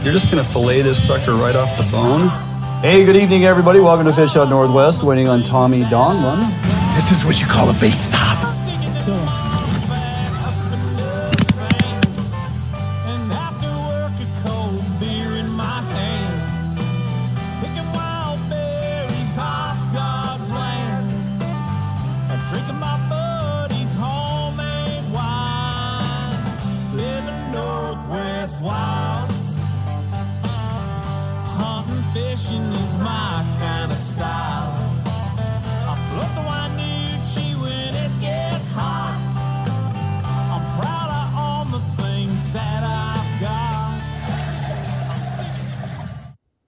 You're just going to fillet this sucker right off the bone. Hey, good evening, everybody. Welcome to Fish Out Northwest, waiting on Tommy Donlin. This is what you call a bait stop.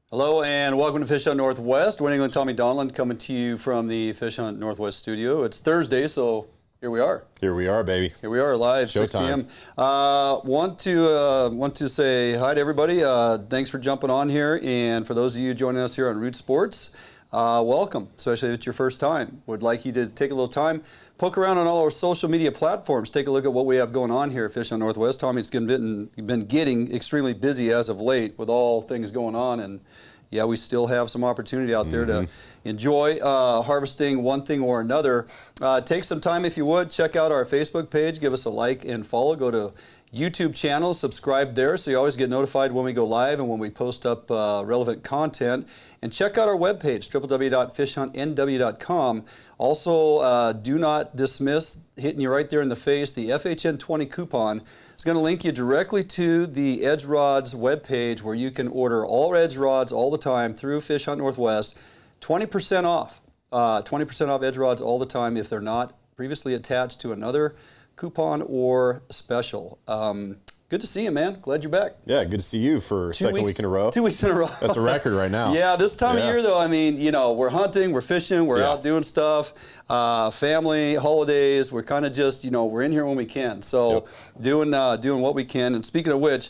Hello and welcome to Fish Hunt Northwest. Winning on Tommy Donlin coming to you from the Fish Hunt Northwest studio. It's Thursday, so here we are. Here we are, baby. Here we are live, 6 p.m. Want to say hi to everybody. Thanks for jumping on here, and for those of you joining us here on Root Sports, welcome, especially if it's your first time. Would like you to take a little time, poke around on all our social media platforms, take a look at what we have going on here at Fish Hunt Northwest. Tommy's been getting extremely busy as of late with all things going on, and yeah, we still have some opportunity out there to enjoy harvesting one thing or another. Take some time, if you would, check out our Facebook page, give us a like and follow. Go to YouTube channel, subscribe there so you always get notified when we go live and when we post up relevant content. And check out our webpage, www.fishhuntnw.com. Also, do not dismiss, hitting you right there in the face, the FHN 20 coupon. It's going to link you directly to the Edge Rods webpage where you can order all Edge Rods all the time through Fish Hunt Northwest. 20% off. 20% off Edge Rods all the time if they're not previously attached to another coupon or special. Good to see you, man. Glad you're back. Yeah, good to see you for second week in a row. 2 weeks in a row. That's a record right now. Yeah, this time of year, though, I mean, you know, we're hunting, we're fishing, we're out doing stuff, family, holidays. We're kind of just, you know, we're in here when we can. So doing what we can. And speaking of which,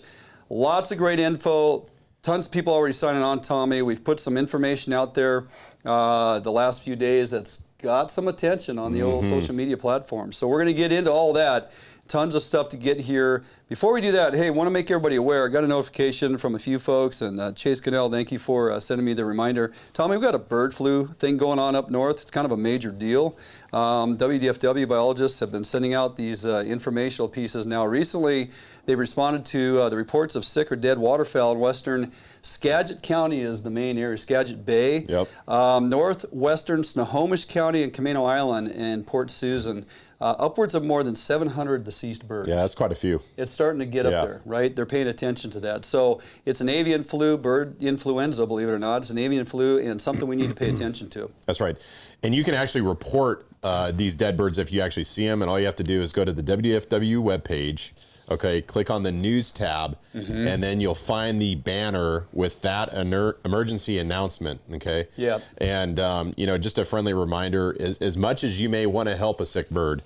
lots of great info. Tons of people already signing on, Tommy. We've put some information out there the last few days that's got some attention on the old social media platforms. So we're going to get into all that. Tons of stuff to get here. Before we do that, hey, want to make everybody aware, I got a notification from a few folks, and Chase Cannell, thank you for sending me the reminder. Tommy, we've got a bird flu thing going on up north. It's kind of a major deal. WDFW biologists have been sending out these informational pieces now. Recently, they've responded to the reports of sick or dead waterfowl in western Skagit County is the main area, Skagit Bay. Northwestern Snohomish County and Camino Island and Port Susan. Upwards of more than 700 deceased birds. Yeah, that's quite a few. It's starting to get up there, right? They're paying attention to that. So it's an avian flu, bird influenza, believe it or not. It's an avian flu and something we need to pay attention to. That's right. And you can actually report these dead birds if you actually see them, and all you have to do is go to the WDFW webpage. Okay, click on the news tab, and then you'll find the banner with that emergency announcement, okay? Yeah. And, you know, just a friendly reminder, as much as you may want to help a sick bird,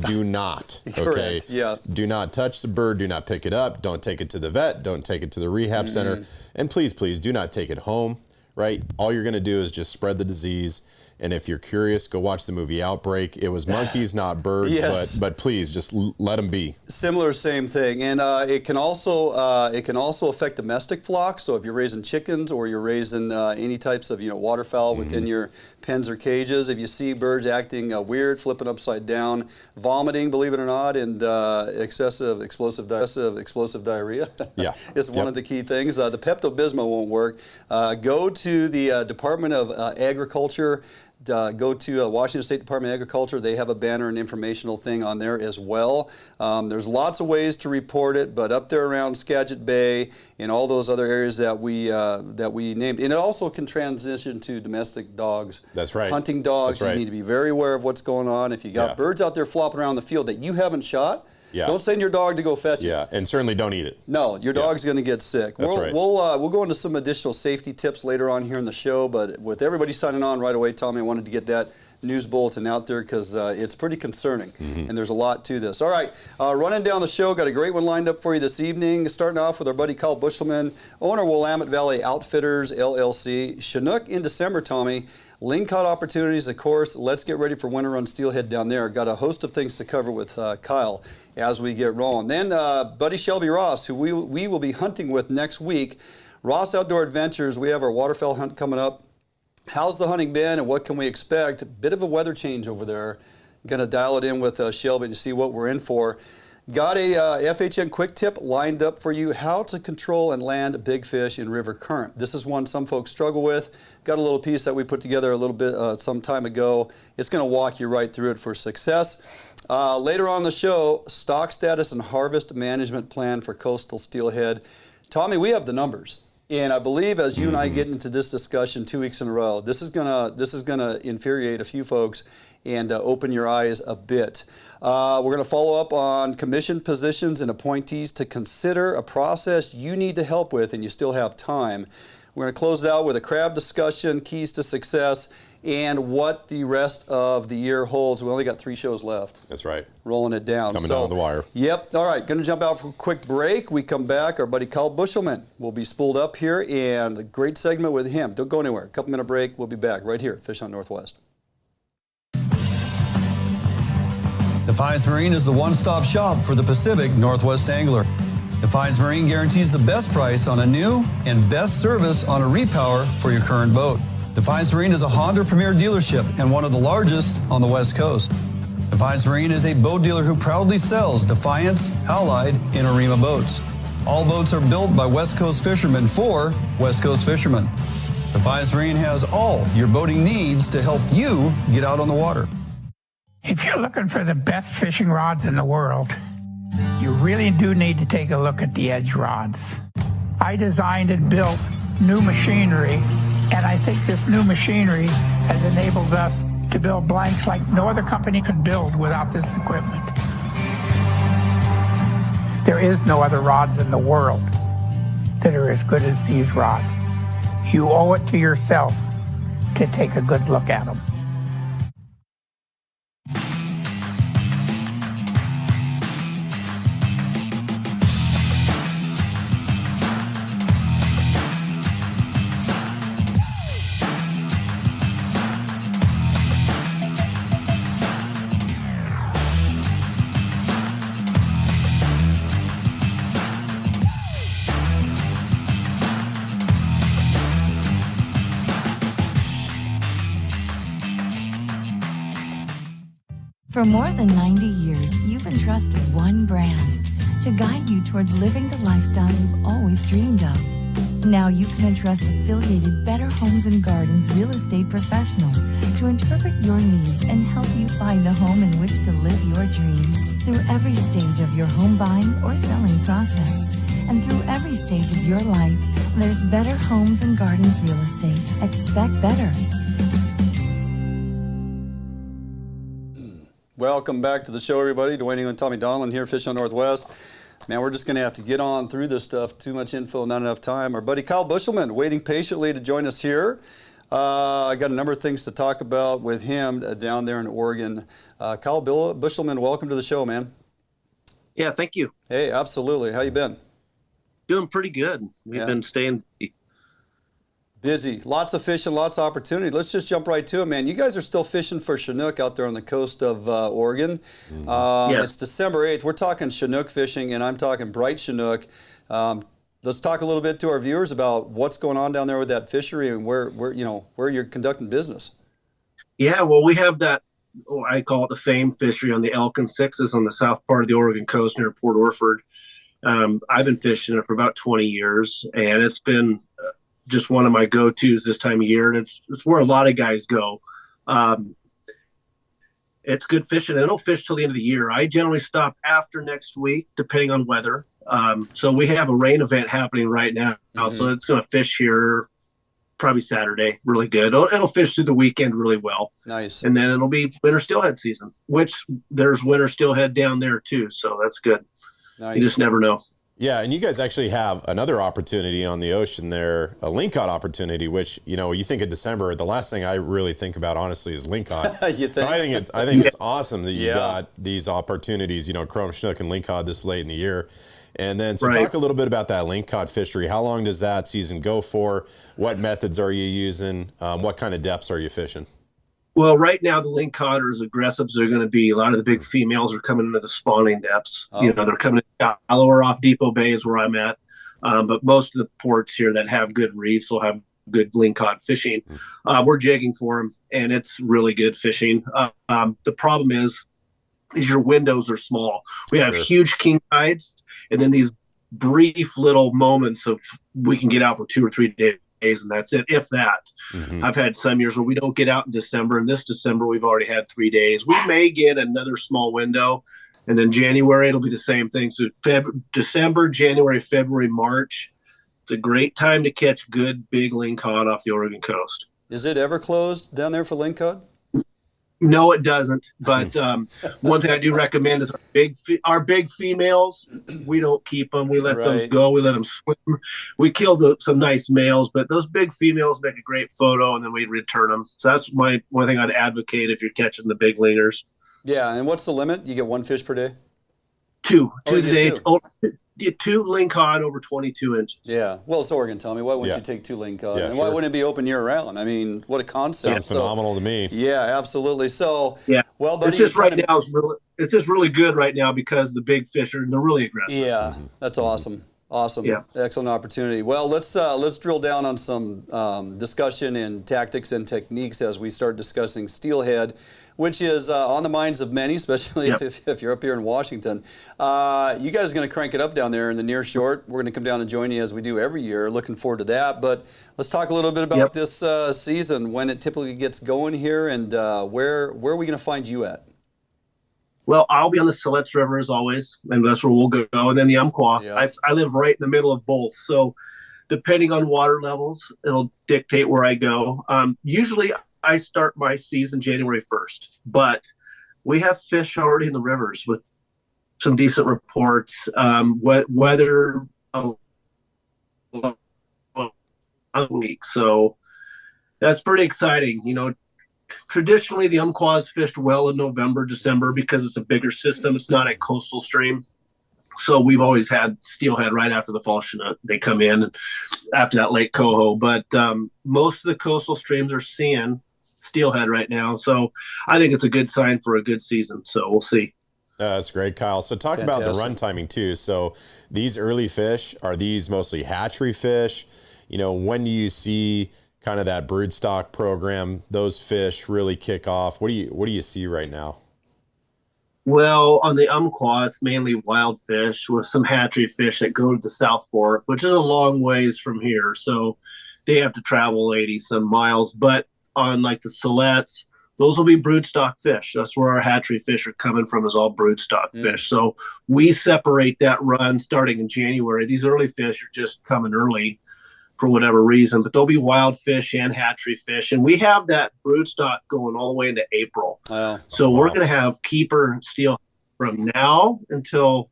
do not, okay? Correct, yeah. Do not touch the bird, do not pick it up, don't take it to the vet, don't take it to the rehab center, and please, please, do not take it home, right? All you're going to do is just spread the disease. And if you're curious, go watch the movie Outbreak. It was monkeys, not birds, but please just let them be. Similar, same thing, and it can also affect domestic flocks. So if you're raising chickens or you're raising any types of waterfowl within your pens or cages, if you see birds acting weird, flipping upside down, vomiting, believe it or not, and excessive explosive diarrhea, is one of the key things. The Pepto-Bismol won't work. Go to the Department of Agriculture. Go to Washington State Department of Agriculture. They have a banner and informational thing on there as well. There's lots of ways to report it, but up there around Skagit Bay and all those other areas that we named. And it also can transition to domestic dogs. That's right. Hunting dogs. That's right. You need to be very aware of what's going on. If you got birds out there flopping around the field that you haven't shot, don't send your dog to go fetch it. Yeah, and certainly don't eat it. No, your dog's going to get sick. That's right. We'll go into some additional safety tips later on here in the show, but with everybody signing on right away, Tommy, I wanted to get that news bulletin out there because it's pretty concerning, and there's a lot to this. All right, running down the show, got a great one lined up for you this evening, starting off with our buddy Kyle Buschelman, owner Willamette Valley Outfitters, LLC. Chinook in December, Tommy. Lingcod opportunities, of course. Let's get ready for winter run steelhead down there. Got a host of things to cover with Kyle as we get rolling. Then buddy Shelby Ross, who we will be hunting with next week, Ross Outdoor Adventures, we have our waterfowl hunt coming up. How's the hunting been and what can we expect? A bit of a weather change over there. Going to dial it in with Shelby to see what we're in for. Got a FHN Quick Tip lined up for you, how to control and land big fish in river current. This is one some folks struggle with. Got a little piece that we put together a little bit some time ago. It's going to walk you right through it for success. Later on the show, stock status and harvest management plan for coastal steelhead. Tommy, we have the numbers. And I believe as you and I get into this discussion 2 weeks in a row, this is gonna infuriate a few folks and open your eyes a bit. We're going to follow up on commission positions and appointees to consider, a process you need to help with and you still have time. We're going to close it out with a crab discussion, keys to success, and what the rest of the year holds. We only got 3 shows left. That's right. Rolling it down. Coming down the wire. Yep. All right. Going to jump out for a quick break. We come back. Our buddy Kyle Buschelman will be spooled up here, and a great segment with him. Don't go anywhere. A couple minute break. We'll be back right here at Fish Hunt Northwest. Defiance Marine is the one-stop shop for the Pacific Northwest angler. Defiance Marine guarantees the best price on a new and best service on a repower for your current boat. Defiance Marine is a Honda Premier dealership and one of the largest on the West Coast. Defiance Marine is a boat dealer who proudly sells Defiance, Allied, and Arima boats. All boats are built by West Coast fishermen for West Coast fishermen. Defiance Marine has all your boating needs to help you get out on the water. If you're looking for the best fishing rods in the world, you really do need to take a look at the Edge rods. I designed and built new machinery, and I think this new machinery has enabled us to build blanks like no other company can build without this equipment. There is no other rods in the world that are as good as these rods. You owe it to yourself to take a good look at them. For more than 90 years, you've entrusted one brand to guide you towards living the lifestyle you've always dreamed of. Now you can entrust affiliated Better Homes and Gardens real estate professionals to interpret your needs and help you find the home in which to live your dreams through every stage of your home buying or selling process. And through every stage of your life, there's Better Homes and Gardens real estate. Expect better. Welcome back to the show, everybody. Dwayne England, Tommy Donlin here, Fish on Northwest. Man, we're just going to have to get on through this stuff. Too much info, not enough time. Our buddy Kyle Buschelman waiting patiently to join us here. I got a number of things to talk about with him down there in Oregon. Kyle Buschelman, welcome to the show, man. Yeah, thank you. Hey, absolutely. How you been? Doing pretty good. We've been staying busy. Lots of fishing, lots of opportunity. Let's just jump right to it, man. You guys are still fishing for Chinook out there on the coast of Oregon. Yes. It's December 8th. We're talking Chinook fishing, and I'm talking bright Chinook. Let's talk a little bit to our viewers about what's going on down there with that fishery and where you're conducting business. Yeah, well, we have that, I call it the famed fishery on the Elk and Sixes on the south part of the Oregon coast near Port Orford. I've been fishing it for about 20 years, and it's been just one of my go-tos this time of year, and it's where a lot of guys go. It's good fishing. It'll fish till the end of the year. I generally stop after next week, depending on weather. So we have a rain event happening right now, so it's going to fish here probably Saturday, really good. It'll fish through the weekend really well. Nice. And then it'll be winter steelhead season, which there's winter steelhead down there too, so that's good. Nice. You just never know. Yeah, and you guys actually have another opportunity on the ocean there, a Lingcod opportunity, which, you think of December, the last thing I really think about, honestly, is Lingcod. You think? I think it's awesome that you got these opportunities, chrome, Chinook, and Lingcod this late in the year. And then, so talk a little bit about that Lingcod fishery. How long does that season go for? What methods are you using? What kind of depths are you fishing? Well, right now the Lingcoders, aggressives are going to be, a lot of the big females are coming into the spawning depths. Oh. They're coming shallower off Depot Bay is where I'm at. But most of the ports here that have good reefs will have good lingcod fishing. We're jigging for them, and it's really good fishing. The problem is your windows are small. We have huge king tides, and then these brief little moments of we can get out for 2 or 3 days, and that's it, if that. I've had some years where we don't get out in December, and this December we've already had 3 days. We may get another small window, and then January it'll be the same thing. So December, January, February, March, it's a great time to catch good big lingcod off the Oregon coast. Is it ever closed down there for lingcod? No, it doesn't. But one thing I do recommend is our big females. We don't keep them. We let those go. We let them swim. We kill some nice males, but those big females make a great photo, and then we return them. So that's one thing I'd advocate if you're catching the big lingers. Yeah, and what's the limit? You get 1 fish per day? Two today. Two lingcod over 22 inches. Yeah. Well, it's Oregon, Tommy. Why wouldn't you take 2 lingcod? And why wouldn't it be open year round? I mean, what a concept. Sounds phenomenal to me. Yeah, absolutely. So, well, buddy, it's just right now. It's just really good right now because the big fish they're really aggressive. Yeah, that's awesome. Awesome. Yeah. Excellent opportunity. Well, let's drill down on some discussion and tactics and techniques as we start discussing steelhead, which is on the minds of many, especially if you're up here in Washington. You guys are going to crank it up down there in the near short. We're going to come down and join you as we do every year. Looking forward to that. But let's talk a little bit about this season, when it typically gets going here, and where are we going to find you at? Well, I'll be on the Siletz River as always, and that's where we'll go. And then the Umpqua. I live right in the middle of both. So depending on water levels, it'll dictate where I go. Usually I start my season January 1st, but we have fish already in the rivers with some decent reports. Weather week. So that's pretty exciting. You know, traditionally the Umpqua is fished well in November, December because it's a bigger system. It's not a coastal stream. So we've always had steelhead right after the fall Chinook. They come in after that Lake Coho. But most of the coastal streams are seeing steelhead right now. So I think it's a good sign for a good season. So we'll see. That's great, Kyle. So talk about the run timing too. So these early fish, are these mostly hatchery fish? You know, when do you see kind of that broodstock program, those fish really kick off? What do you see right now? Well, on the Umpqua, it's mainly wild fish with some hatchery fish that go to the South Fork, which is a long ways from here. So they have to travel 80 some miles. But on like the Siletz, those will be broodstock fish. That's where our hatchery fish are coming from, is all broodstock fish. So we separate that run starting in January. These early fish are just coming early for whatever reason, but there'll be wild fish and hatchery fish. And we have that broodstock going all the way into April. So we're going to have keeper steel from now until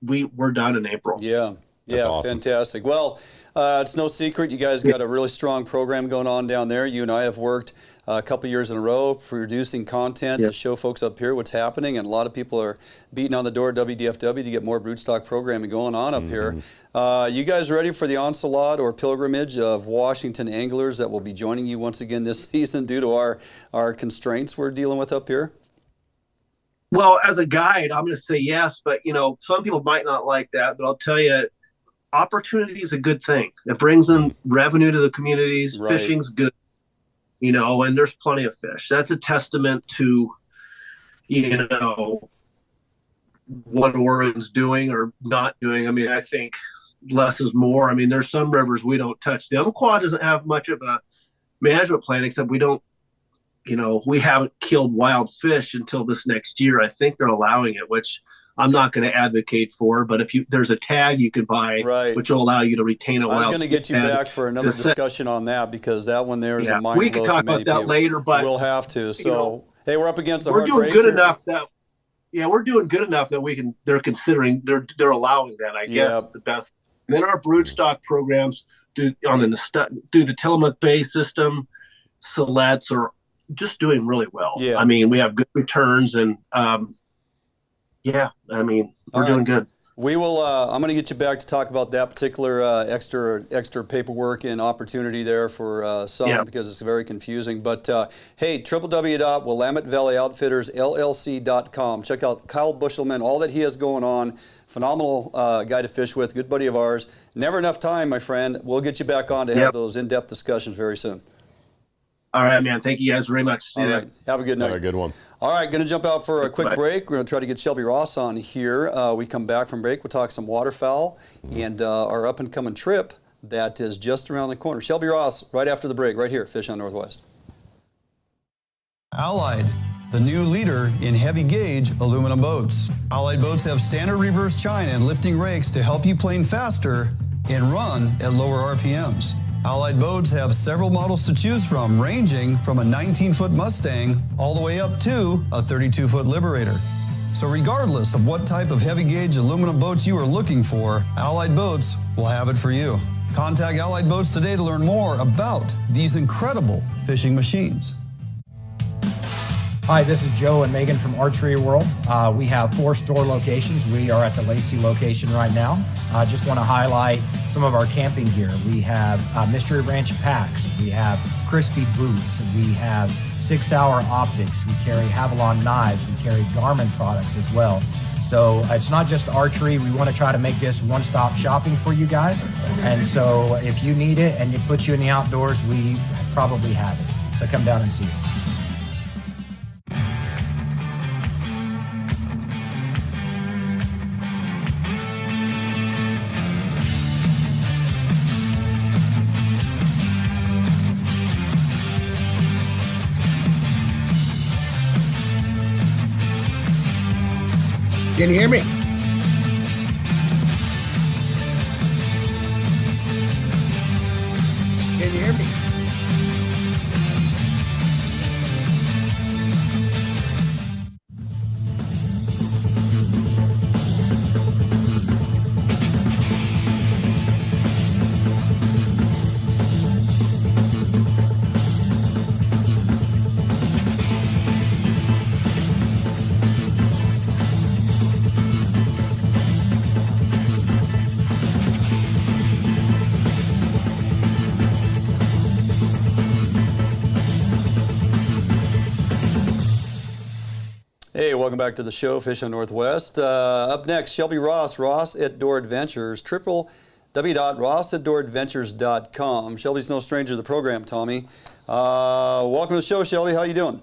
we're done in April. Yeah. That's awesome. Fantastic. Well, it's no secret you guys got a really strong program going on down there. You and I have worked a couple years in a row producing content to show folks up here what's happening, and a lot of people are beating on the door at WDFW to get more broodstock programming going on up here. You guys ready for the onslaught or pilgrimage of Washington anglers that will be joining you once again this season due to our constraints we're dealing with up here? Well, as a guide, I'm going to say yes, but you know, some people might not like that, but I'll tell you, opportunity is a good thing. It brings in revenue to the communities. Fishing's good, you know, and there's plenty of fish. That's a testament to, you know, what Oregon's doing or not doing. I mean, I think less is more. I mean, there's some rivers we don't touch. The Umpqua doesn't have much of a management plan, except we haven't killed wild fish until this next year. I think they're allowing it, which I'm not going to advocate for, but there's a tag you can buy, which will allow you to retain a wild. I was going to get you back for another discussion on that, because that one there is a mind blow. We can talk about that later, but we'll have to. So, you know, hey, we're up against we're doing good enough that we're doing good enough that we can. They're considering they're allowing that. I guess is the best. And then our broodstock programs through the Tillamook Bay system, Siletz are just doing really well. I mean, we have good returns, and I mean, we're doing good. We will. I'm going to get you back to talk about that particular extra paperwork and opportunity there for some because it's very confusing. But hey, www.WillametteValleyOutfittersLLC.com. Check out Kyle Buschelman, all that he has going on. Phenomenal guy to fish with, good buddy of ours. Never enough time, my friend. We'll get you back on to have those in-depth discussions very soon. All right, man. Thank you guys very much. See you right. Have a good night. Have a good one. All right, going to jump out for a quick break. We're going to try to get Shelby Ross on here. We come back from break. We'll talk some waterfowl and our up-and-coming trip that is just around the corner. Shelby Ross, right after the break, right here, Fish on Northwest. Allied, the new leader in heavy gauge aluminum boats. Allied boats have standard reverse chine and lifting rakes to help you plane faster and run at lower RPMs. Allied boats have several models to choose from, ranging from a 19-foot Mustang all the way up to a 32-foot Liberator. So regardless of what type of heavy gauge aluminum boats you are looking for, Allied Boats will have it for you. Contact Allied Boats today to learn more about these incredible fishing machines. Hi, this is Joe and Megan from Archery World. We have 4 store locations. We are at the Lacey location right now. I just want to highlight some of our camping gear. We have Mystery Ranch packs. We have crispy boots. We have 6 Hour optics. We carry Havalon knives. We carry Garmin products as well. So it's not just archery. We want to try to make this one-stop shopping for you guys. And so if you need it and it puts you in the outdoors, we probably have it. So come down and see us. Can you hear me? Can you hear me? Hey, welcome back to the show, Fish on Northwest. Up next, Shelby Ross, Ross at Door Adventures, www.rossoutdooradventures.com. Shelby's no stranger to the program, Tommy. Welcome to the show, Shelby. How you doing?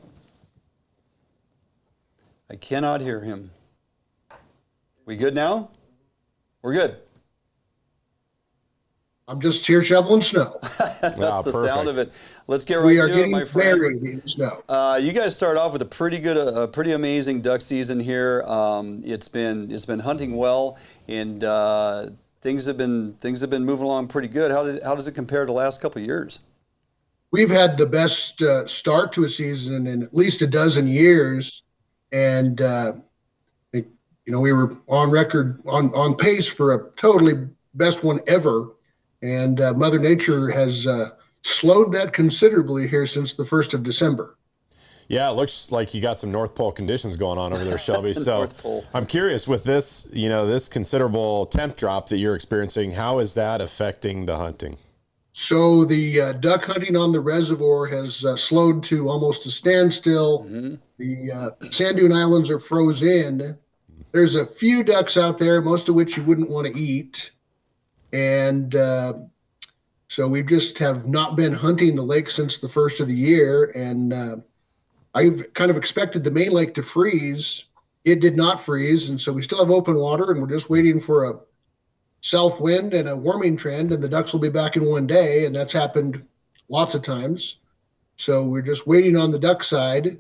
I cannot hear him. We good now? We're good. I'm just here shoveling snow. That's the sound of it. Let's get right We are to it, getting my friend. buried in snow. You guys start off with a pretty amazing duck season here. It's been hunting well, and things have been moving along pretty good. How does it compare to the last couple of years? We've had the best start to a season in at least a dozen years, and we were on record on pace for a totally best one ever. And Mother Nature has slowed that considerably here since the 1st of December. Yeah, it looks like you got some North Pole conditions going on over there, Shelby. So I'm curious with this, this considerable temp drop that you're experiencing, how is that affecting the hunting? So the duck hunting on the reservoir has slowed to almost a standstill. Mm-hmm. The sand dune islands are frozen. There's a few ducks out there, most of which you wouldn't want to eat. And so we just have not been hunting the lake since the 1st of the year. And I've kind of expected the main lake to freeze. It did not freeze. And so we still have open water, and we're just waiting for a south wind and a warming trend, and the ducks will be back in one day. And that's happened lots of times. So we're just waiting on the duck side,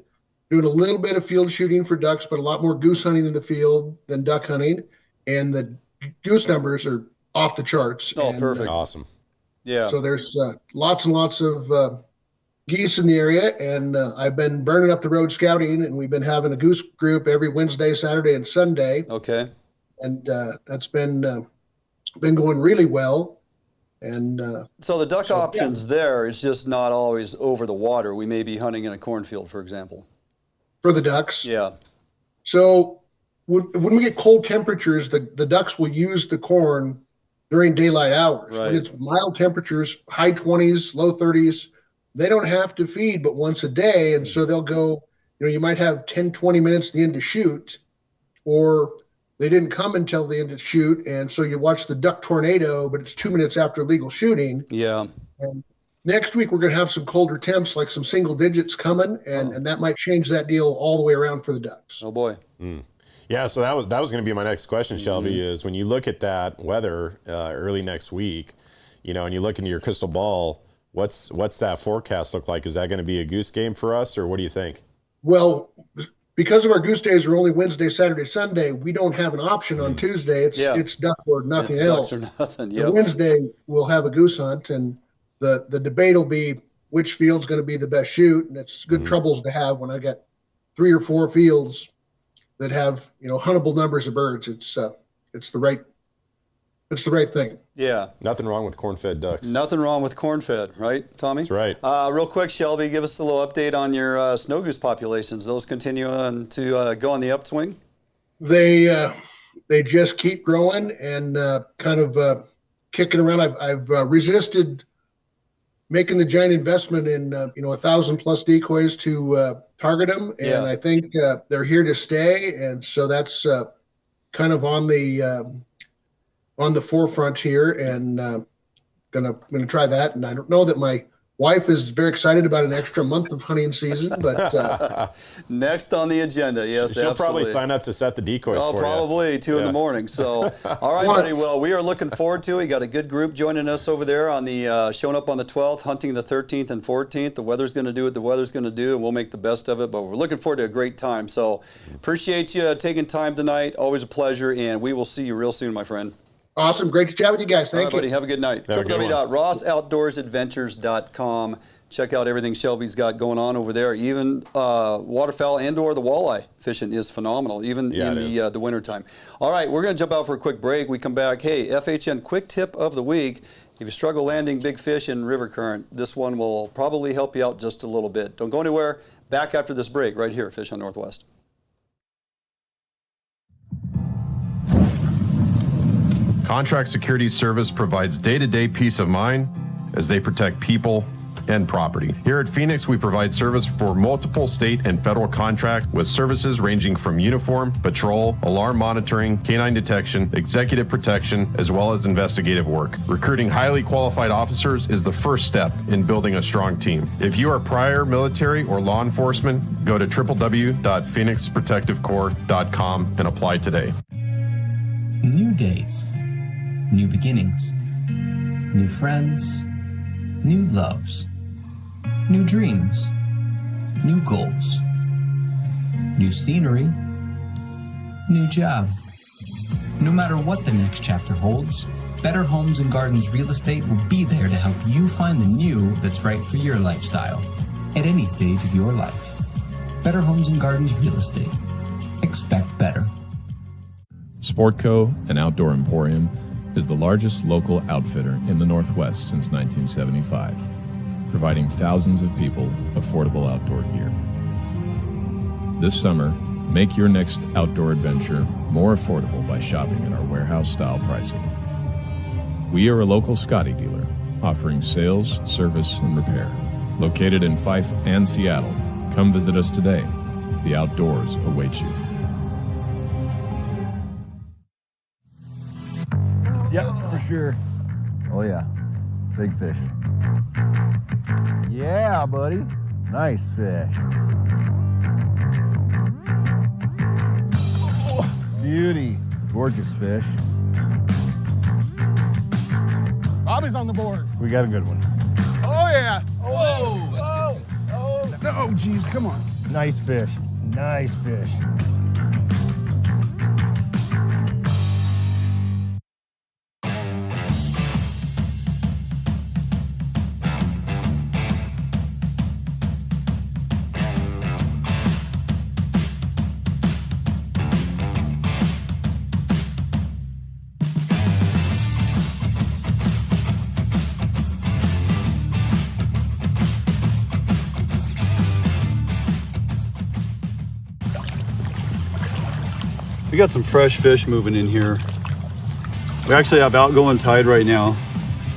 doing a little bit of field shooting for ducks, but a lot more goose hunting in the field than duck hunting. And the goose numbers are off the charts. Oh, perfect. Awesome. Yeah. So there's lots and lots of geese in the area, and I've been burning up the road scouting, and we've been having a goose group every Wednesday, Saturday, and Sunday. Okay. And that's been going really well. And so the duck options there, it's just not always over the water. We may be hunting in a cornfield, for example. For the ducks. Yeah. So when we get cold temperatures, the ducks will use the corn during daylight hours. Right. When it's mild temperatures, high 20s, low 30s, they don't have to feed but once a day. And so they'll go, you might have 10, 20 minutes at the end to shoot, or they didn't come until the end to shoot. And so you watch the duck tornado, but it's 2 minutes after legal shooting. Yeah. And next week, we're going to have some colder temps, like some single digits coming, and that might change that deal all the way around for the ducks. Oh, boy. Yeah, so that was going to be my next question, Shelby, is when you look at that weather early next week, and you look into your crystal ball, what's that forecast look like? Is that going to be a goose game for us, or what do you think? Well, because of our goose days are only Wednesday, Saturday, Sunday, we don't have an option on Tuesday. It's duck or nothing else. Ducks or nothing. Yep. Wednesday, we'll have a goose hunt, and the debate will be which field's going to be the best shoot, and it's good troubles to have when I got 3 or 4 fields that have huntable numbers of birds. It's the right thing. Yeah. Nothing wrong with corn-fed ducks. Nothing wrong with corn-fed, right, Tommy? That's right. Real quick, Shelby, give us a little update on your snow goose populations. Those continue to go on the upswing? They just keep growing and kind of kicking around. I've resisted making the giant investment in 1,000+ decoys to target them, and I think they're here to stay, and so that's kind of on the forefront here, and gonna try that. And I don't know that my wife is very excited about an extra month of hunting season, but next on the agenda, yes, she'll absolutely. probably sign up to set the decoys for probably you. 2 in the morning. So, all right, buddy. Well, we are looking forward to it. We got a good group joining us over there on the showing up on the 12th, hunting the 13th and 14th. The weather's going to do what the weather's going to do, and we'll make the best of it. But we're looking forward to a great time. So, appreciate you taking time tonight. Always a pleasure, and we will see you real soon, my friend. Awesome. Great to chat with you guys. Thank you. Buddy. Have a good night. www.rossoutdoorsadventures.com. Check out everything Shelby's got going on over there. Even waterfowl and or the walleye fishing is phenomenal, even in the wintertime. All right, we're going to jump out for a quick break. We come back. Hey, FHN Quick Tip of the Week. If you struggle landing big fish in river current, this one will probably help you out just a little bit. Don't go anywhere. Back after this break right here at Fish on Northwest. Contract Security Service provides day-to-day peace of mind as they protect people and property. Here at Phoenix, we provide service for multiple state and federal contracts with services ranging from uniform, patrol, alarm monitoring, canine detection, executive protection, as well as investigative work. Recruiting highly qualified officers is the first step in building a strong team. If you are prior military or law enforcement, go to www.phoenixprotectivecorps.com and apply today. New days. New beginnings, new friends, new loves, new dreams, new goals, new scenery, new job. No matter what the next chapter holds, Better Homes and Gardens Real Estate will be there to help you find the new that's right for your lifestyle at any stage of your life. Better Homes and Gardens Real Estate. Expect better. Sportco, an outdoor emporium, is the largest local outfitter in the Northwest since 1975, providing thousands of people affordable outdoor gear. This summer, make your next outdoor adventure more affordable by shopping at our warehouse-style pricing. We are a local Scotty dealer, offering sales, service, and repair. Located in Fife and Seattle, come visit us today. The outdoors await you. Yep, for sure. Oh yeah, big fish. Yeah, buddy. Nice fish. Oh, beauty. Gorgeous fish. Bobby's on the board. We got a good one. Oh yeah. Oh, geez, come on. Nice fish. Nice fish. got some fresh fish moving in here. We actually have outgoing tide right now.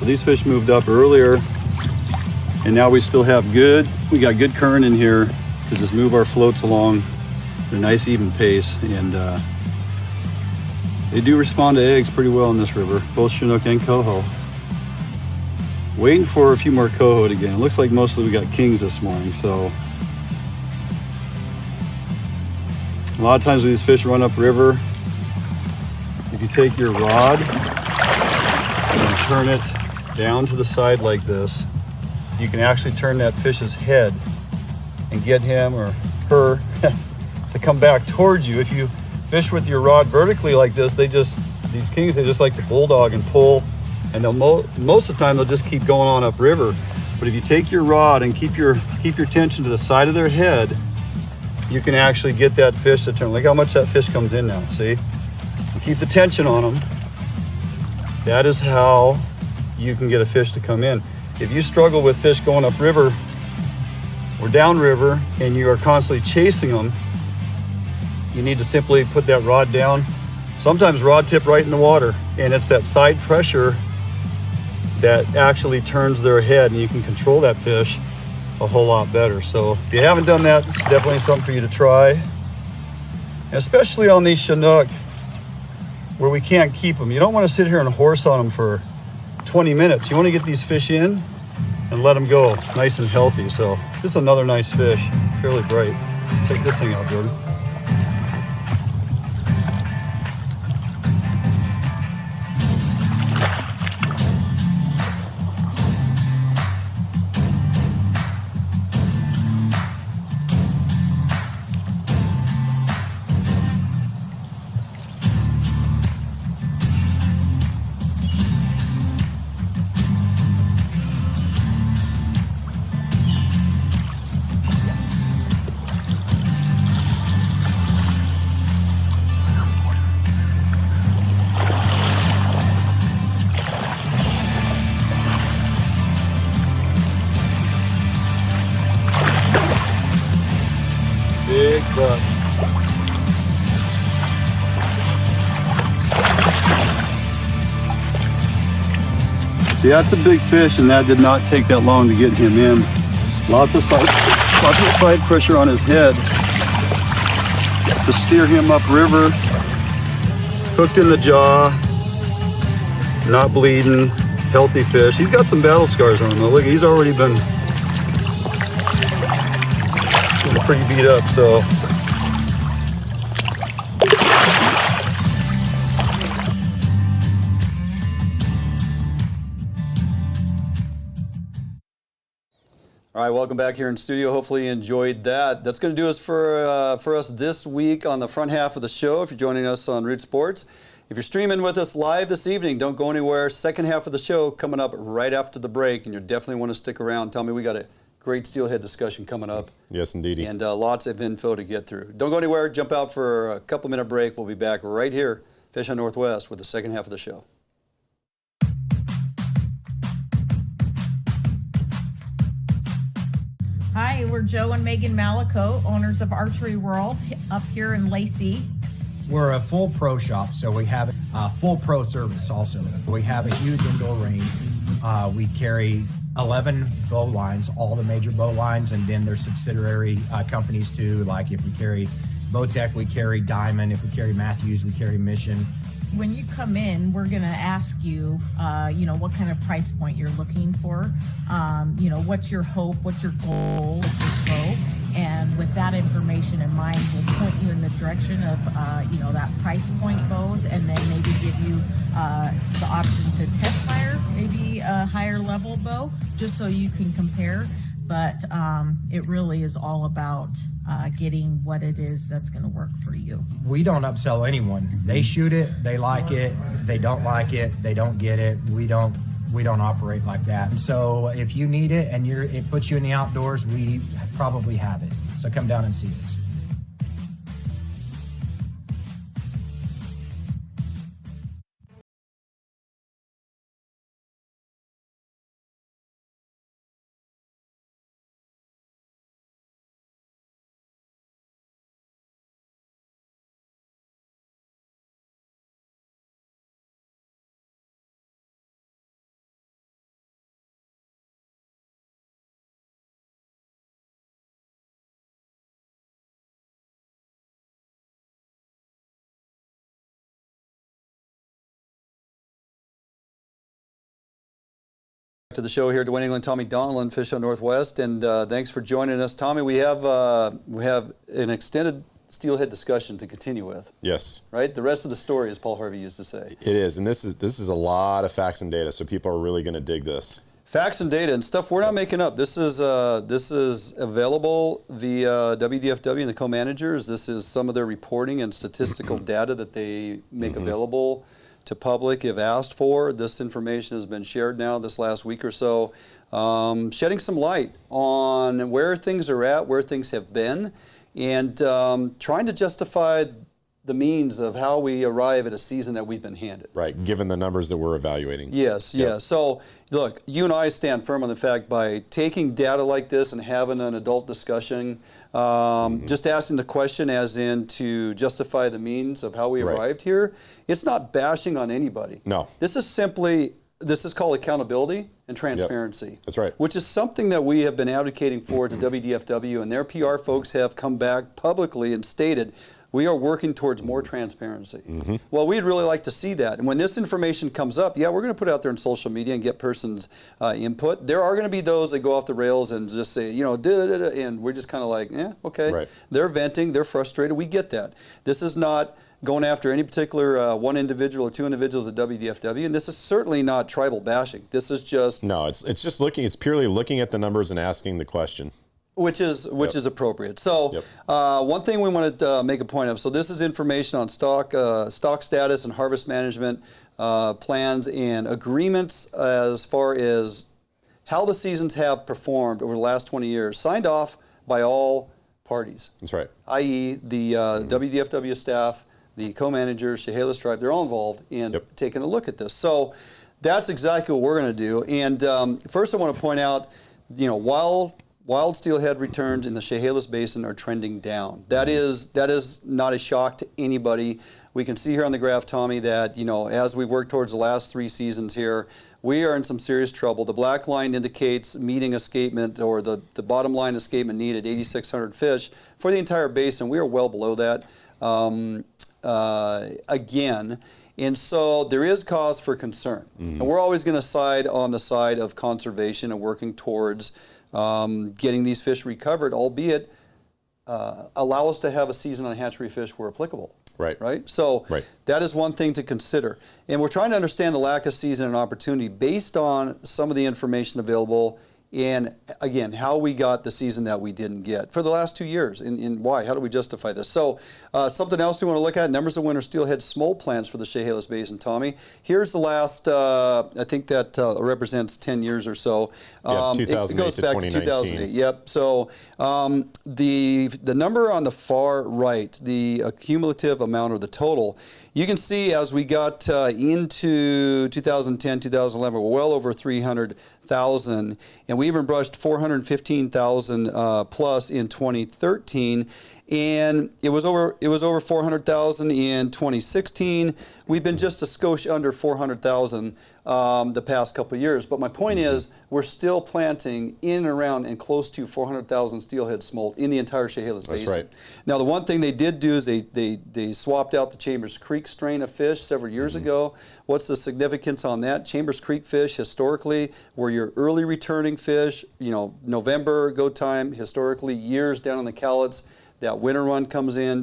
So these fish moved up earlier, and now we still have we got good current in here to just move our floats along at a nice even pace. And they do respond to eggs pretty well in this river, both Chinook and coho. Waiting for a few more coho again. It looks like mostly we got kings this morning, so. A lot of times when these fish run upriver, if you take your rod and turn it down to the side like this, you can actually turn that fish's head and get him or her to come back towards you. If you fish with your rod vertically like this, these kings, they just like to bulldog and pull, and they'll most of the time they'll just keep going on upriver. But if you take your rod and keep your tension to the side of their head, you can actually get that fish to turn. Look how much that fish comes in now, see? You keep the tension on them. That is how you can get a fish to come in. If you struggle with fish going upriver or downriver and you are constantly chasing them, you need to simply put that rod down. Sometimes rod tip right in the water, and it's that side pressure that actually turns their head, and you can control that fish a whole lot better. So if you haven't done that, it's definitely something for you to try. And especially on these Chinook where we can't keep them. You don't want to sit here and horse on them for 20 minutes. You want to get these fish in and let them go nice and healthy. So this is another nice fish, fairly bright. Check this thing out, Jordan. Big buck. See, that's a big fish, and that did not take that long to get him in. Lots of side pressure on his head to steer him upriver. Hooked in the jaw, not bleeding, healthy fish. He's got some battle scars on him though. Look, he's already been pretty beat up, so. All right, welcome back here in studio. Hopefully you enjoyed that. That's going to do us for us this week on the front half of the show. If you're joining us on Root Sports, if you're streaming with us live this evening, don't go anywhere. Second half of the show coming up right after the break, and you definitely want to stick around. Tell me, we got a great steelhead discussion coming up. Yes, indeed. And lots of info to get through. Don't go anywhere. Jump out for a couple-minute break. We'll be back right here, Fish on Northwest, with the second half of the show. Hi, we're Joe and Megan Malico, owners of Archery World up here in Lacey. We're a full pro shop, so we have a full pro service also. We have a huge indoor range. We carry 11 bow lines, all the major bow lines, and then there's subsidiary companies too. Like if we carry Bowtech, we carry Diamond. If we carry Matthews, we carry Mission. When you come in, we're going to ask you, what kind of price point you're looking for. What's your hope? What's your goal? What's your bow? And with that information in mind, we'll point you in the direction of, that price point bows, and then maybe give you the option to test fire, maybe a higher level bow, just so you can compare. But it really is all about getting what it is that's going to work for you. We don't upsell anyone. They shoot it, they like it, they don't like it, they don't get it. We don't operate like that. So if you need it and it puts you in the outdoors, we probably have it. So come down and see us. To the show here, Dwayne England, Tommy Donlan, Fish on Northwest, and thanks for joining us, Tommy. We have an extended steelhead discussion to continue with. Yes. Right. The rest of the story, as Paul Harvey used to say. It is, and this is a lot of facts and data, so people are really going to dig this. Facts and data and stuff we're not making up. This is available via WDFW and the CoManagers. This is some of their reporting and statistical data that they make available to public if asked for. This information has been shared now this last week or so, shedding some light on where things are at, where things have been, and trying to justify the means of how we arrive at a season that we've been handed. Right, given the numbers that we're evaluating. Yes, Yep. yes. So, look, you and I stand firm on the fact by taking data like this and having an adult discussion, just asking the question as in to justify the means of how we arrived here, it's not bashing on anybody. No. This is called accountability and transparency. Yep. That's right. Which is something that we have been advocating for to WDFW, and their PR folks have come back publicly and stated, we are working towards more transparency. Well, we'd really like to see that. And when this information comes up, yeah, we're going to put it out there on social media and get person's input. There are going to be those that go off the rails and just say, you know, and we're just kind of like, yeah, okay. Right. They're venting, they're frustrated, we get that. This is not going after any particular one individual or two individuals at WDFW, and this is certainly not tribal bashing. This is just... No, it's just it's purely looking at the numbers and asking the question. Which is appropriate. So one thing we want to make a point of, so this is information on stock status and harvest management plans and agreements as far as how the seasons have performed over the last 20 years, signed off by all parties. That's right. I.e. the WDFW staff, the co-managers, Chehalis Tribe, they're all involved in taking a look at this. So that's exactly what we're going to do. And first I want to point out, you know, wild steelhead returns in the Chehalis Basin are trending down. That is not a shock to anybody. We can see here on the graph, Tommy, that, you know, as we work towards the last 3 seasons here, we are in some serious trouble. The black line indicates meeting escapement, or the bottom line escapement needed, 8,600 fish for the entire basin. We are well below that again. And so there is cause for concern. And we're always going to side on the side of conservation and working towards getting these fish recovered, albeit allow us to have a season on hatchery fish where applicable. Right? So that is one thing to consider. And we're trying to understand the lack of season and opportunity based on some of the information available and, again, how we got the season that we didn't get for the last 2 years, and why. How do we justify this? So something else we want to look at, numbers of winter steelhead smolt plants for the Chehalis Basin, Tommy. Here's the last, I think that represents 10 years or so. 2008 it goes to back 2019. to 2008. Yep. So the number on the far right, the cumulative amount or the total, you can see as we got into 2010, 2011, we're well over 300,000, and we even brushed 415,000 plus in 2013, and it was over 400,000 in 2016. We've been just a skosh under 400,000 the past couple of years. But my point is, we're still planting in and around and close to 400,000 steelhead smolt in the entire Chehalis Basin. That's right. Now, the one thing they did do is they swapped out the Chambers Creek strain of fish several years ago. What's the significance on that? Chambers Creek fish historically were your early returning fish, you know, November go time, historically years down on the Cowlitz. That winter run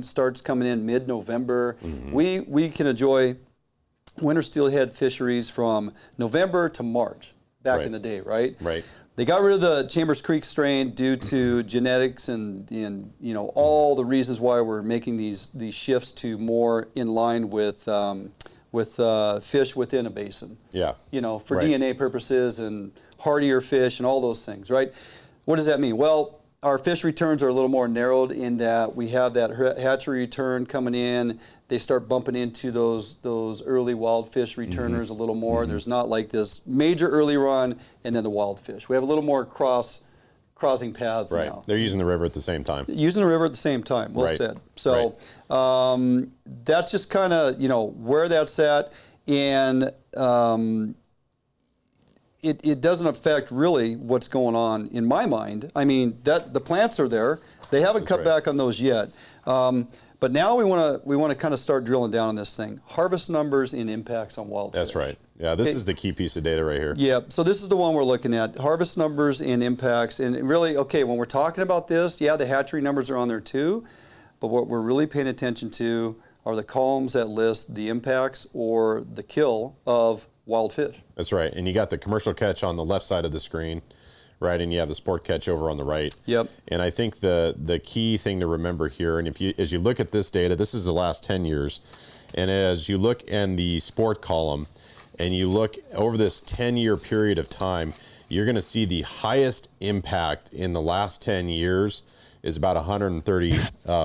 starts coming in mid-November. We can enjoy winter steelhead fisheries from November to March back in the day, right? Right. They got rid of the Chambers Creek strain due to genetics and you know, all the reasons why we're making these shifts to more in line with fish within a basin. Yeah. You know, for DNA purposes and hardier fish and all those things, right? What does that mean? Well, our fish returns are a little more narrowed in that we have that hatchery return coming in. They start bumping into those early wild fish returners a little more. There's not like this major early run and then the wild fish. We have a little more crossing paths now. They're using the river at the same time. Using the river at the same time. Well said. So that's just kind of, you know, where that's at. And it doesn't affect really what's going on in my mind. I mean, that the plants are there. They haven't cut back on those yet. But now we want to kind of start drilling down on this thing. Harvest numbers and impacts on wild fish. That's right. Yeah, this is the key piece of data right here. Yeah, so this is the one we're looking at. Harvest numbers and impacts. And really, okay, when we're talking about this, yeah, the hatchery numbers are on there too. But what we're really paying attention to are the columns that list the impacts or the kill of wild fish. That's right. And you got the commercial catch on the left side of the screen, right? And you have the sport catch over on the right. Yep. And I think the key thing to remember here, and as you look at this data, this is the last 10 years, and as you look in the sport column, and you look over this 10-year period of time, you're going to see the highest impact in the last 10 years is about 130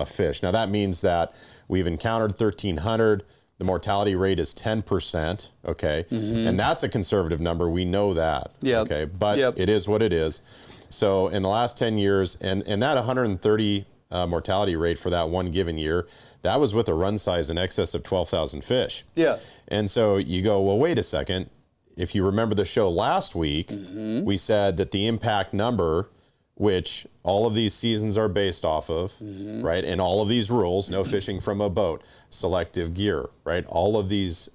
fish. Now that means that we've encountered 1,300. The mortality rate is 10%, okay? And that's a conservative number. We know that, okay? But it is what it is. So in the last 10 years, and that 130 mortality rate for that one given year, that was with a run size in excess of 12,000 fish. Yeah. And so you go, well, wait a second. If you remember the show last week, we said that the impact number, which all of these seasons are based off of, right? And all of these rules, no fishing from a boat, selective gear, right? All of these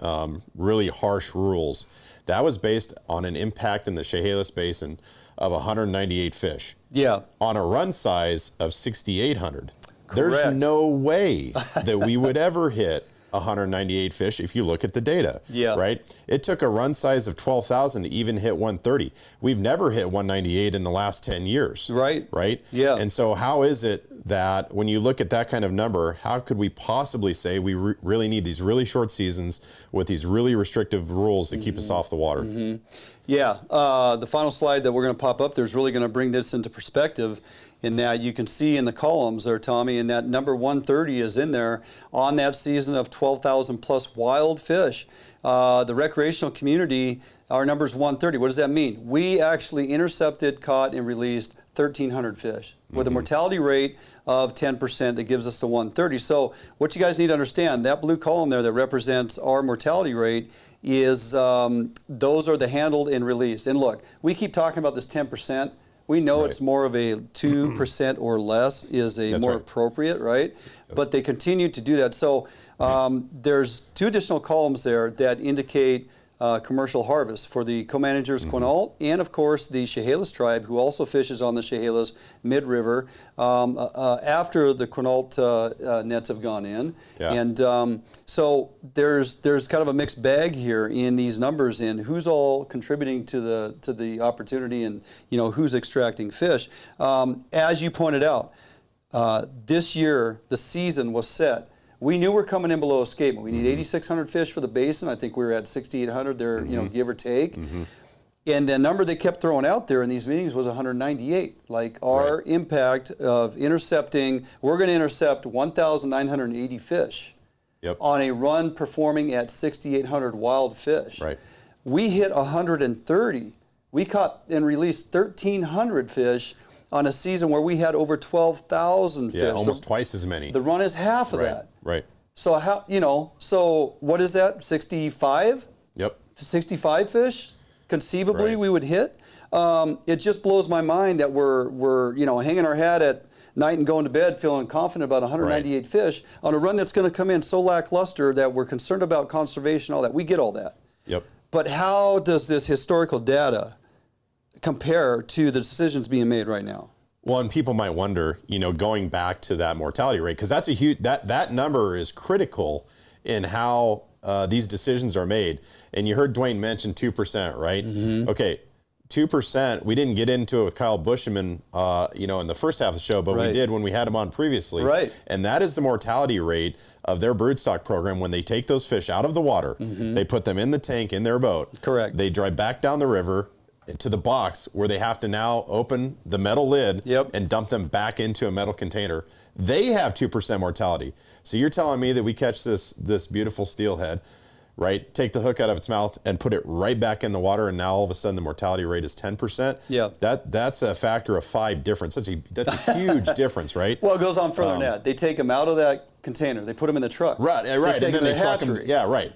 really harsh rules, that was based on an impact in the Chehalis Basin of 198 fish. Yeah. On a run size of 6,800. There's no way that we would ever hit 198 fish if you look at the data, right? It took a run size of 12,000 to even hit 130. We've never hit 198 in the last 10 years. Right. Right? Yeah. And so how is it that when you look at that kind of number, how could we possibly say we really need these really short seasons with these really restrictive rules that keep us off the water? Yeah. The final slide that we're going to pop up there is really going to bring this into perspective, in that you can see in the columns there, Tommy, and that number 130 is in there on that season of 12,000 plus wild fish. The recreational community, our number is 130. What does that mean? We actually intercepted, caught, and released 1,300 fish with a mortality rate of 10% that gives us the 130. So what you guys need to understand, that blue column there that represents our mortality rate is those are the handled and released. And look, we keep talking about this 10%. We know it's more of a 2% or less is a more appropriate, right? But they continue to do that. So there's two additional columns there that indicate commercial harvest for the CoManagers Quinault and, of course, the Chehalis tribe, who also fishes on the Chehalis mid-river after the Quinault nets have gone in. And so there's kind of a mixed bag here in these numbers in who's all contributing to the opportunity and, you know, who's extracting fish. As you pointed out, this year the season was set. We knew we're coming in below escapement. We need 8,600 fish for the basin. I think we were at 6,800 there, you know, give or take. And the number they kept throwing out there in these meetings was 198. Like our impact of intercepting, we're going to intercept 1,980 fish on a run performing at 6,800 wild fish. We hit 130. We caught and released 1,300 fish on a season where we had over 12,000 fish. Yeah, almost twice as many. The run is half of that. Right. So how, you know, so what is that? 65? 65 fish conceivably we would hit. It just blows my mind that we're you know, hanging our hat at night and going to bed feeling confident about 198 fish on a run that's going to come in so lackluster that we're concerned about conservation, all that. We get all that. But how does this historical data compare to the decisions being made right now? Well, and people might wonder, you know, going back to that mortality rate, because that's a huge, that number is critical in how these decisions are made. And you heard Dwayne mention 2%, right? Okay, 2%, we didn't get into it with Kyle Buschelman, you know, in the first half of the show, but we did when we had him on previously. And that is the mortality rate of their broodstock program when they take those fish out of the water, they put them in the tank in their boat. They drive back down the river to the box where they have to now open the metal lid and dump them back into a metal container. They have 2% mortality. So you're telling me that we catch this beautiful steelhead, right? Take the hook out of its mouth and put it right back in the water, and now all of a sudden the mortality rate is 10%. That's a factor of 5 difference. That's a huge difference, right? Well, it goes on further than that. They take them out of that container. They put them in the truck. They take them and then to the hatchery.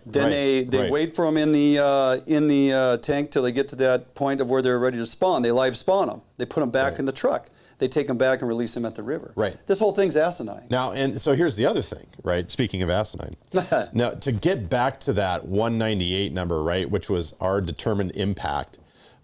Then they wait for them in the tank till they get to that point of where they're ready to spawn. They live spawn them. They put them back in the truck. they take them back and release them at the river. Right. This whole thing's asinine. Now, and so here's the other thing, right? Speaking of asinine. Now, to get back to that 198 number, right, which was our determined impact,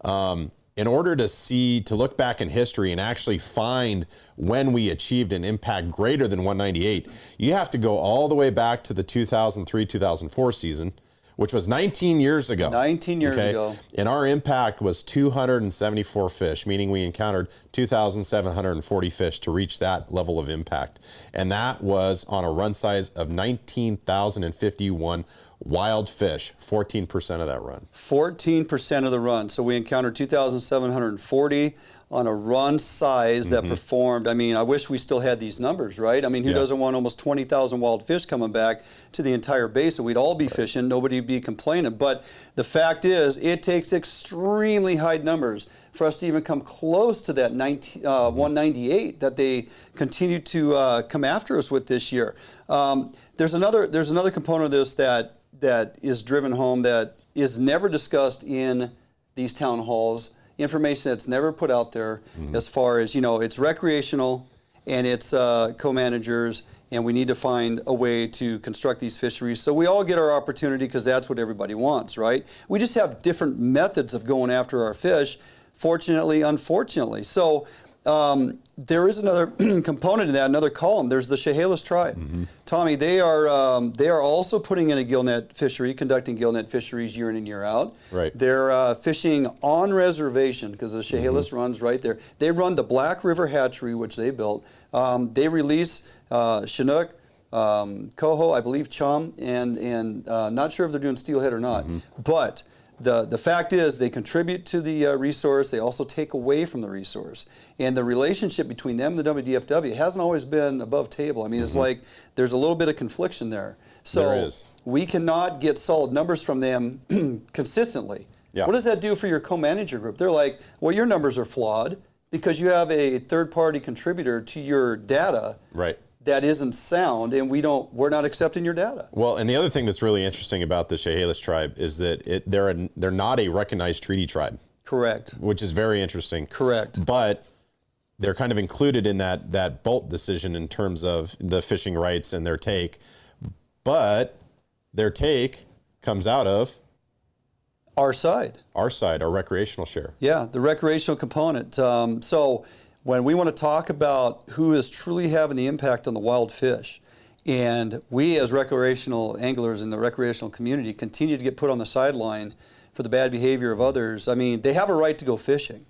in order to look back in history and actually find when we achieved an impact greater than 198, you have to go all the way back to the 2003-2004 season, which was 19 years ago. 19 years ago. And our impact was 274 fish, meaning we encountered 2,740 fish to reach that level of impact. And that was on a run size of 19,051 wild fish, 14% of that run. 14% of the run. So we encountered 2,740 on a run size that performed. I mean, I wish we still had these numbers, right? I mean, who doesn't want almost 20,000 wild fish coming back to the entire basin? We'd all be fishing. Nobody would be complaining. But the fact is, it takes extremely high numbers for us to even come close to that 198 that they continue to come after us with this year. There's another component of this that is driven home that is never discussed in these town halls, information that's never put out there as far as, it's recreational and it's co-managers, and we need to find a way to construct these fisheries so we all get our opportunity, because that's what everybody wants, right? We just have different methods of going after our fish, fortunately, unfortunately. So there is another component to that, another column. There's the Chehalis tribe. Tommy, they are also putting in a gillnet fishery, conducting gillnet fisheries year in and year out. Right. They're fishing on reservation because the Chehalis runs right there. They run the Black River Hatchery, which they built. They release Chinook, coho, I believe chum, and not sure if they're doing steelhead or not. But the fact is, they contribute to the resource. They also take away from the resource. And the relationship between them and the WDFW hasn't always been above table. I mean, it's like there's a little bit of confliction there. So there is. We cannot get solid numbers from them consistently. Yeah. What does that do for your co-manager group? They're like, well, your numbers are flawed because you have a third-party contributor to your data. Right. That isn't sound, and we're not accepting your data. Well, and the other thing that's really interesting about the Chehalis tribe is that they're not a recognized treaty tribe. Correct. Which is very interesting. Correct. But they're kind of included in that Bolt decision in terms of the fishing rights and their take. But their take comes out of our side. Our recreational share. Yeah, the recreational component. So when we want to talk about who is truly having the impact on the wild fish, and we as recreational anglers in the recreational community continue to get put on the sideline for the bad behavior of others, I mean, they have a right to go fishing.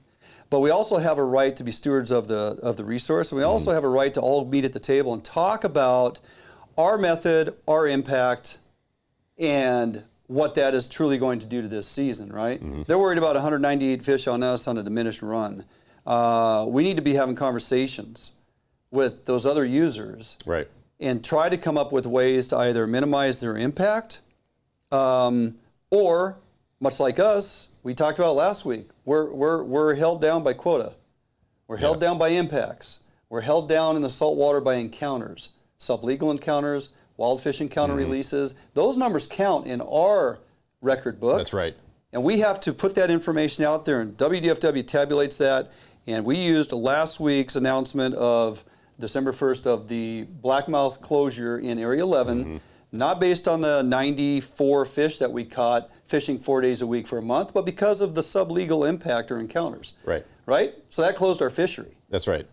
But we also have a right to be stewards of the resource, and we also have a right to all meet at the table and talk about our method, our impact, and what that is truly going to do to this season, right? They're worried about 198 fish on us on a diminished run. We need to be having conversations with those other users, right, and try to come up with ways to either minimize their impact, or much like us, we talked about last week, we're held down by quota, we're held down by impacts, we're held down in the saltwater by encounters, sublegal encounters, wild fish encounter releases. Those numbers count in our record book. That's right. And we have to put that information out there, and WDFW tabulates that. And we used last week's announcement of December 1st of the blackmouth closure in Area 11, not based on the 94 fish that we caught fishing 4 days a week for a month, but because of the sublegal impact or encounters. Right. Right? So that closed our fishery. That's right.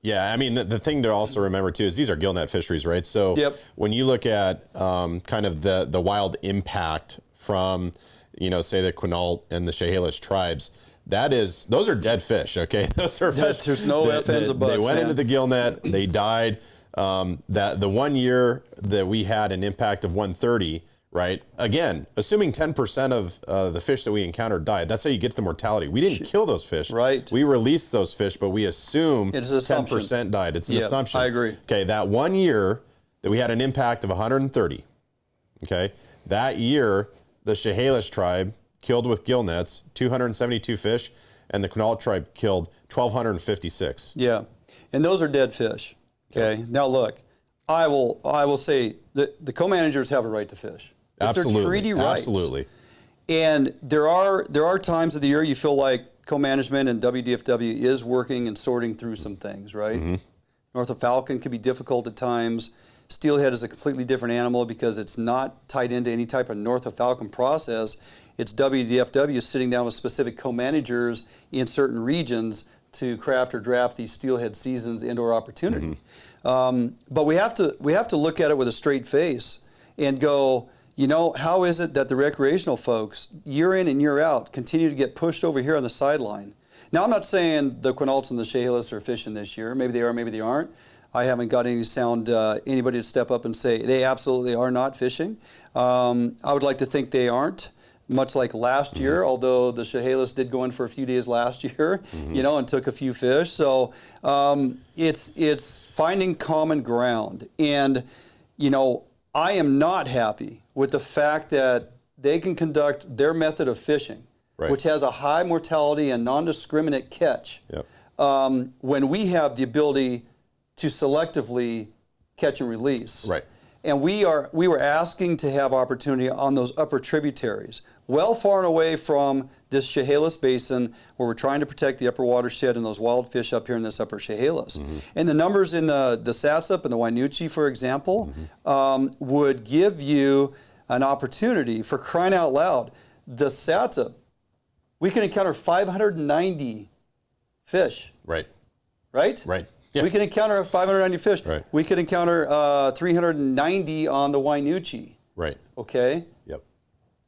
Yeah, I mean, the thing to also remember, too, is these are gillnet fisheries, right? So when you look at kind of the wild impact from, say the Quinault and the Chehalis tribes, those are dead fish, okay? Those are fish. There's no ifs, ands, or buts. They went into the gillnet, they died. The 1 year that we had an impact of 130, right? Again, assuming 10% of the fish that we encountered died, that's how you get to the mortality. We didn't kill those fish. Right. We released those fish, but we assume 10% died. It's an assumption. I agree. Okay, that 1 year that we had an impact of 130, okay? That year, the Chehalis tribe killed with gill nets 272 fish, and the Quinault tribe killed 1,256. Yeah, and those are dead fish. Okay. Yep. Now look, I will say that the co-managers have a right to fish. It's Absolutely. their treaty rights. Absolutely. And there are times of the year you feel like Co-Management and WDFW is working and sorting through some things, right? North of Falcon can be difficult at times. Steelhead is a completely different animal because it's not tied into any type of North of Falcon process. It's WDFW sitting down with specific co-managers in certain regions to craft or draft these steelhead seasons indoor opportunity. But we have to look at it with a straight face and go, you know, how is it that the recreational folks, year in and year out, continue to get pushed over here on the sideline? Now, I'm not saying the Quinaults and the Chehalis are fishing this year. Maybe they are, maybe they aren't. I haven't got any sound, anybody to step up and say they absolutely are not fishing. I would like to think they aren't, much like last year, although the Chehalis did go in for a few days last year, you know, and took a few fish. So it's finding common ground. And, you know, I am not happy with the fact that they can conduct their method of fishing, which has a high mortality and non-discriminate catch, when we have the ability to selectively catch and release. And we were asking to have opportunity on those upper tributaries, well far and away from this Chehalis Basin, where we're trying to protect the upper watershed and those wild fish up here in this upper Chehalis. And the numbers in the Satsup and the Wainuchi, for example, would give you an opportunity for crying out loud. The Satsup, we can encounter 590 fish. Right? Yeah. We can encounter 590 fish. We could encounter 390 on the Wainuchi. Okay?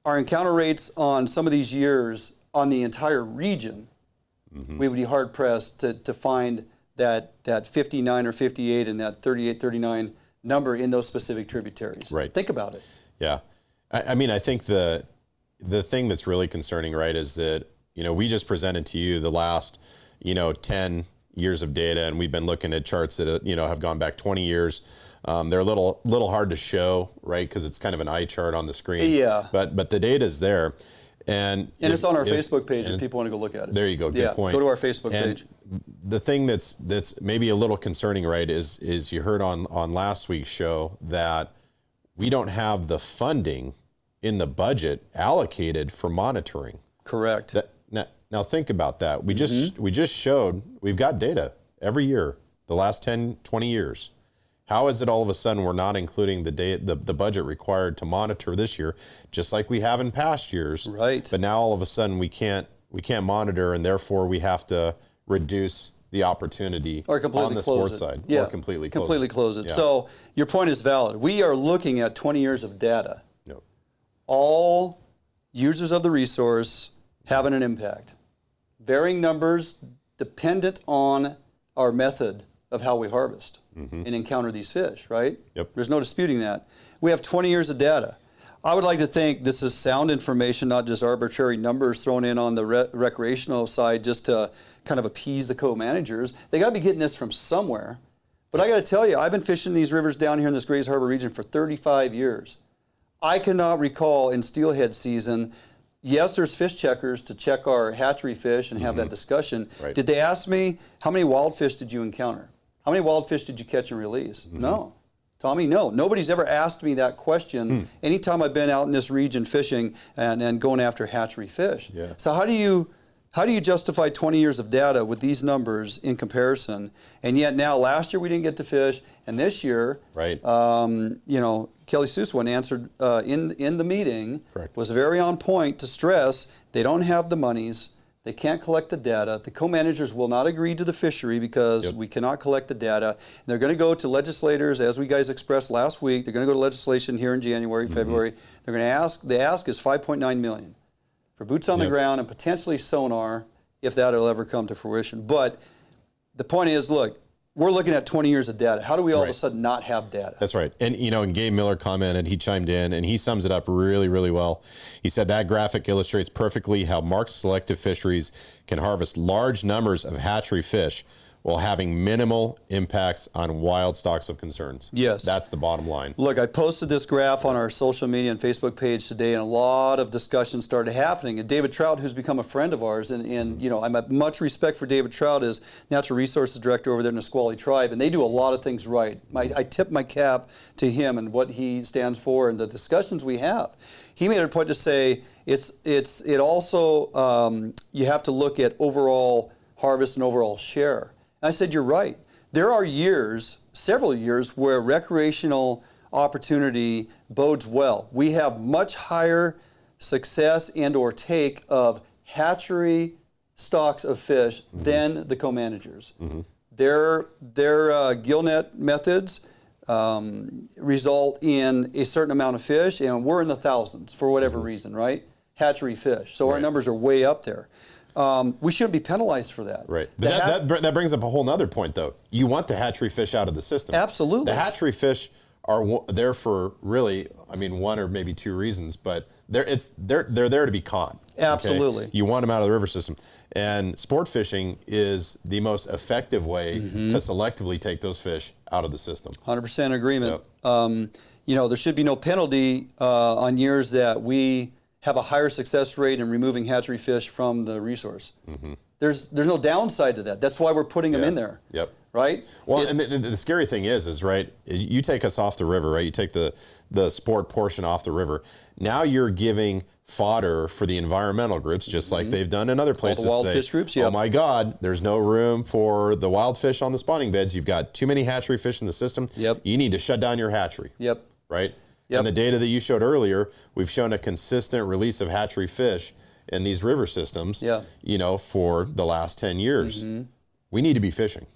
Our encounter rates on some of these years on the entire region, we would be hard pressed to find that 59 or 58 and that 38, 39 number in those specific tributaries. Think about it. Yeah. I mean, I think the thing that's really concerning, right, is that, you know, we just presented to you the last, you know, 10 years of data, and we've been looking at charts that, you know, have gone back 20 years. They're a little hard to show, right, because it's kind of an eye chart on the screen. Yeah. But the data's there, and it's on our Facebook page if people want to go look at it. There you go. Good point. Go to our Facebook page. The thing that's maybe a little concerning, right, is you heard on last week's show that we don't have the funding in the budget allocated for monitoring. Correct. Now think about that. We just showed we've got data every year, the last 10, 20 years. How is it all of a sudden we're not including the budget required to monitor this year, just like we have in past years? But now all of a sudden we can't monitor, and therefore we have to reduce the opportunity on the sports side, or completely close it. So your point is valid. We are looking at 20 years of data. All users of the resource having an impact. Varying numbers dependent on our method of how we harvest and encounter these fish, right? There's no disputing that. We have 20 years of data. I would like to think this is sound information, not just arbitrary numbers thrown in on the recreational side just to kind of appease the co-managers. They got to be getting this from somewhere. But I got to tell you, I've been fishing these rivers down here in this Grays Harbor region for 35 years. I cannot recall in steelhead season, yes, there's fish checkers to check our hatchery fish and have that discussion. Did they ask me, how many wild fish did you encounter? How many wild fish did you catch and release? No. Tommy, no. Nobody's ever asked me that question anytime I've been out in this region fishing and going after hatchery fish. So how do you justify 20 years of data with these numbers in comparison? And yet now, last year we didn't get to fish, and this year, you know, Kelly Suswan answered in the meeting, was very on point to stress they don't have the monies, they can't collect the data, the co-managers will not agree to the fishery because we cannot collect the data. And they're going to go to legislators, as we guys expressed last week, they're going to go to legislation here in January, February. They're going to ask, the ask is $5.9 million for boots on the ground and potentially sonar, if that'll ever come to fruition. But the point is, look, we're looking at 20 years of data. How do we all of a sudden not have data? That's right. And, you know, and Gabe Miller commented, he chimed in, and he sums it up really, really well. He said that graphic illustrates perfectly how marked selective fisheries can harvest large numbers of hatchery fish while having minimal impacts on wild stocks of concerns. Yes. That's the bottom line. Look, I posted this graph on our social media and Facebook page today, and a lot of discussions started happening. And David Trout, who's become a friend of ours, and you know, I have much respect for David Trout as Natural Resources Director over there in the Nisqually Tribe, and they do a lot of things right. I tip my cap to him and what he stands for and the discussions we have. He made a point to say it also you have to look at overall harvest and overall share. And I said, you're right. There are years, several years, where recreational opportunity bodes well. We have much higher success and or take of hatchery stocks of fish than the co-managers. Their gill net methods result in a certain amount of fish, and we're in the thousands for whatever reason, right? Hatchery fish. So our numbers are way up there. We shouldn't be penalized for that. Right. But that brings up a whole other point, though. You want the hatchery fish out of the system. Absolutely. The hatchery fish are there for really, I mean, one or maybe two reasons, but they're there to be caught. Absolutely. Okay? You want them out of the river system. And sport fishing is the most effective way to selectively take those fish out of the system. 100% agreement. Yep. You know, there should be no penalty on years that we have a higher success rate in removing hatchery fish from the resource. There's no downside to that. That's why we're putting them in there. Yep. Right? Well, and the scary thing is right, you take us off the river, right? You take the sport portion off the river. Now you're giving fodder for the environmental groups, just like they've done in other places. All the wild fish groups, oh my God, there's no room for the wild fish on the spawning beds. You've got too many hatchery fish in the system. Yep. You need to shut down your hatchery. Yep. Right? Yep. And the data that you showed earlier, we've shown a consistent release of hatchery fish in these river systems, you know, for the last 10 years. We need to be fishing.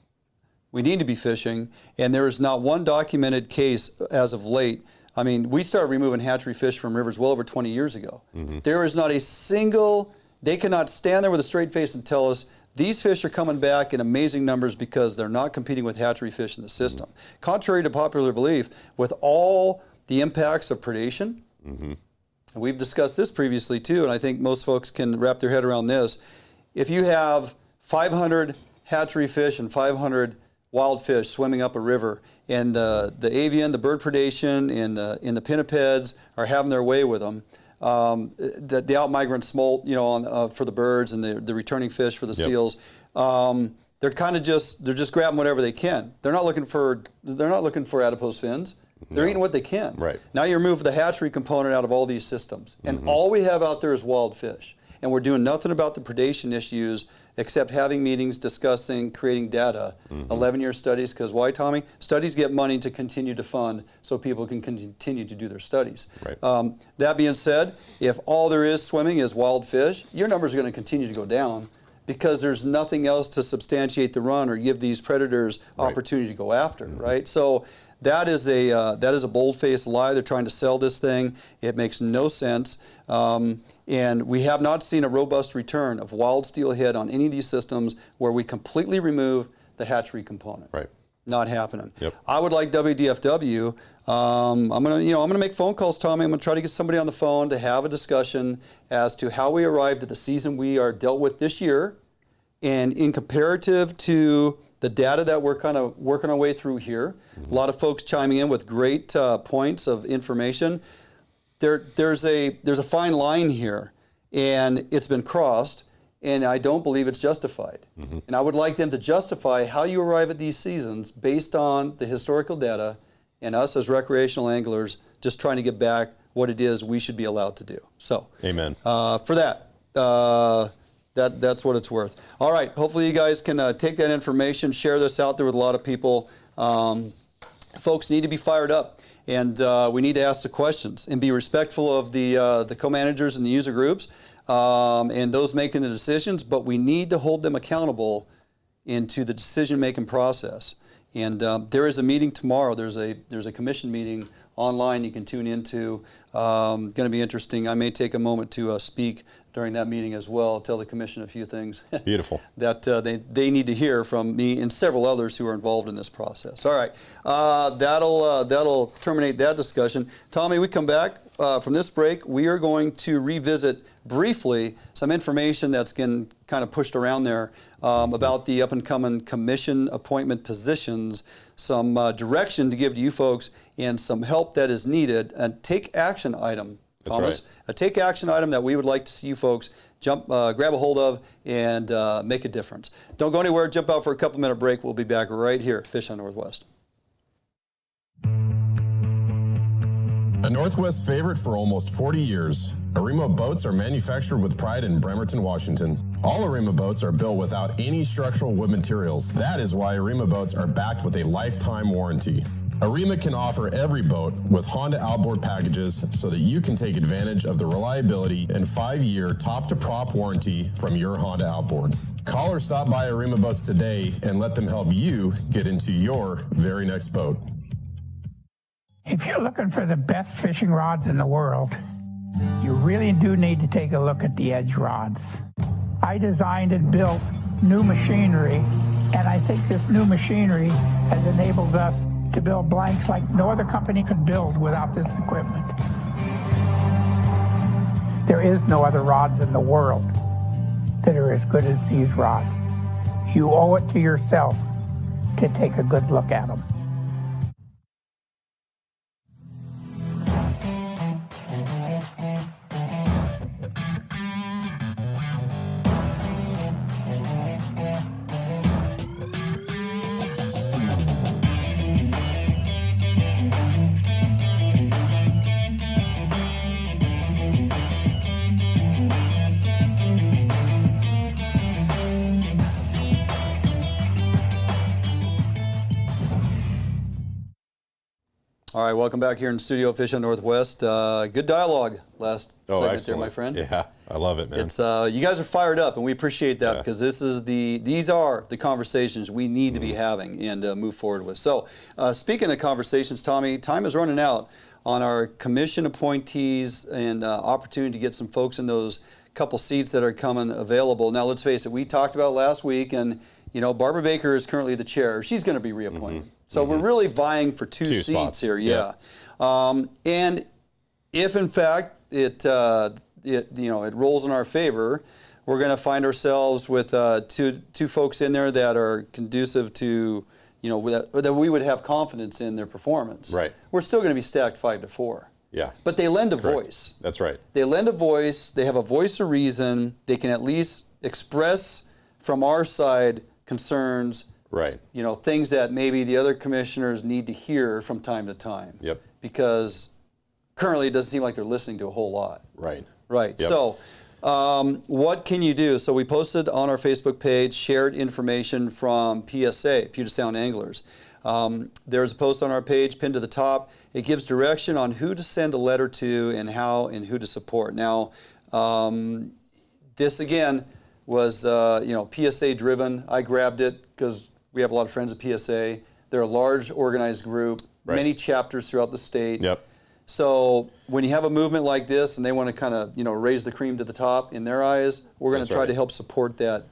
We need to be fishing, and there is not one documented case as of late. I mean, we started removing hatchery fish from rivers well over 20 years ago. There is not a single, they cannot stand there with a straight face and tell us these fish are coming back in amazing numbers because they're not competing with hatchery fish in the system. Contrary to popular belief, with all the impacts of predation, and we've discussed this previously too, and I think most folks can wrap their head around this. If you have 500 hatchery fish and 500 wild fish swimming up a river, and the avian, the bird predation, and the pinnipeds are having their way with them, the outmigrant smolt, you know, for the birds and the returning fish for the seals, they're kind of they're just grabbing whatever they can. They're not looking for adipose fins. They're eating what they can. Right. Now you remove the hatchery component out of all these systems, and all we have out there is wild fish. And we're doing nothing about the predation issues except having meetings, discussing, creating data, 11-year studies. Because why, Tommy? Studies get money to continue to fund so people can continue to do their studies. Right. That being said, if all there is swimming is wild fish, your numbers are going to continue to go down because there's nothing else to substantiate the run or give these predators opportunity to go after, right? So that is a bold-faced lie. They're trying to sell this thing. It makes no sense. And we have not seen a robust return of wild steelhead on any of these systems where we completely remove the hatchery component. Right. Not happening. Yep. I would like WDFW. I'm gonna make phone calls, Tommy. I'm gonna try to get somebody on the phone to have a discussion as to how we arrived at the season we are dealt with this year, and in comparative to the data that we're kind of working our way through here. A lot of folks chiming in with great points of information. There's a fine line here, and it's been crossed, and I don't believe it's justified. And I would like them to justify how you arrive at these seasons based on the historical data and us as recreational anglers just trying to get back what it is we should be allowed to do. So, amen. For that, that's what it's worth. All right, hopefully you guys can take that information, share this out there with a lot of people. Folks need to be fired up. And we need to ask the questions and be respectful of the co-managers and the user groups and those making the decisions, but we need to hold them accountable into the decision-making process. And there is a meeting tomorrow. There's a commission meeting online you can tune into. Going to be interesting. I may take a moment to speak during that meeting as well, tell the commission a few things Beautiful. that they need to hear from me and several others who are involved in this process. All right, that'll terminate that discussion. Tommy, we come back. from this break, we are going to revisit briefly some information that's been kind of pushed around there about the up-and-coming commission appointment positions, some direction to give to you folks, and some help that is needed. A take action item, Thomas. Right. A take action item that we would like to see you folks grab a hold of and make a difference. Don't go anywhere. Jump out for a couple-minute break. We'll be back right here, Fish on Northwest. A Northwest favorite for almost 40 years, Arima boats are manufactured with pride in Bremerton, Washington. All Arima boats are built without any structural wood materials. That is why Arima boats are backed with a lifetime warranty. Arima can offer every boat with Honda outboard packages so that you can take advantage of the reliability and 5-year top-to-prop warranty from your Honda outboard. Call or stop by Arima boats today and let them help you get into your very next boat. If you're looking for the best fishing rods in the world, you really do need to take a look at the Edge rods. I designed and built new machinery, and I think this new machinery has enabled us to build blanks like no other company could build without this equipment. There is no other rods in the world that are as good as these rods. You owe it to yourself to take a good look at them. All right, welcome back here in studio, Fish on Northwest. Good dialogue last segment excellent. there, my friend. Yeah, I love it, man. It's you guys are fired up, and we appreciate that because these are the conversations we need to be having and move forward with. So, speaking of conversations, Tommy, time is running out on our commission appointees and opportunity to get some folks in those couple seats that are coming available. Now, let's face it, we talked about last week, and Barbara Baker is currently the chair. She's going to be reappointed. So we're really vying for two seats spots here, yeah. And if in fact it rolls in our favor, we're going to find ourselves with two folks in there that are conducive to, that we would have confidence in their performance. Right. We're still going to be stacked 5-4. Yeah. But they lend a voice. That's right. They lend a voice. They have a voice of reason. They can at least express from our side concerns. Right. Things that maybe the other commissioners need to hear from time to time. Yep. Because currently it doesn't seem like they're listening to a whole lot. Right. Right. Yep. So what can you do? So we posted on our Facebook page shared information from PSA, Puget Sound Anglers. There's a post on our page pinned to the top. It gives direction on who to send a letter to and how and who to support. Now, this again was PSA driven. I grabbed it because we have a lot of friends at PSA. They're a large organized group, many chapters throughout the state. Yep. So when you have a movement like this and they want to kind of raise the cream to the top in their eyes, we're going to try to help support that.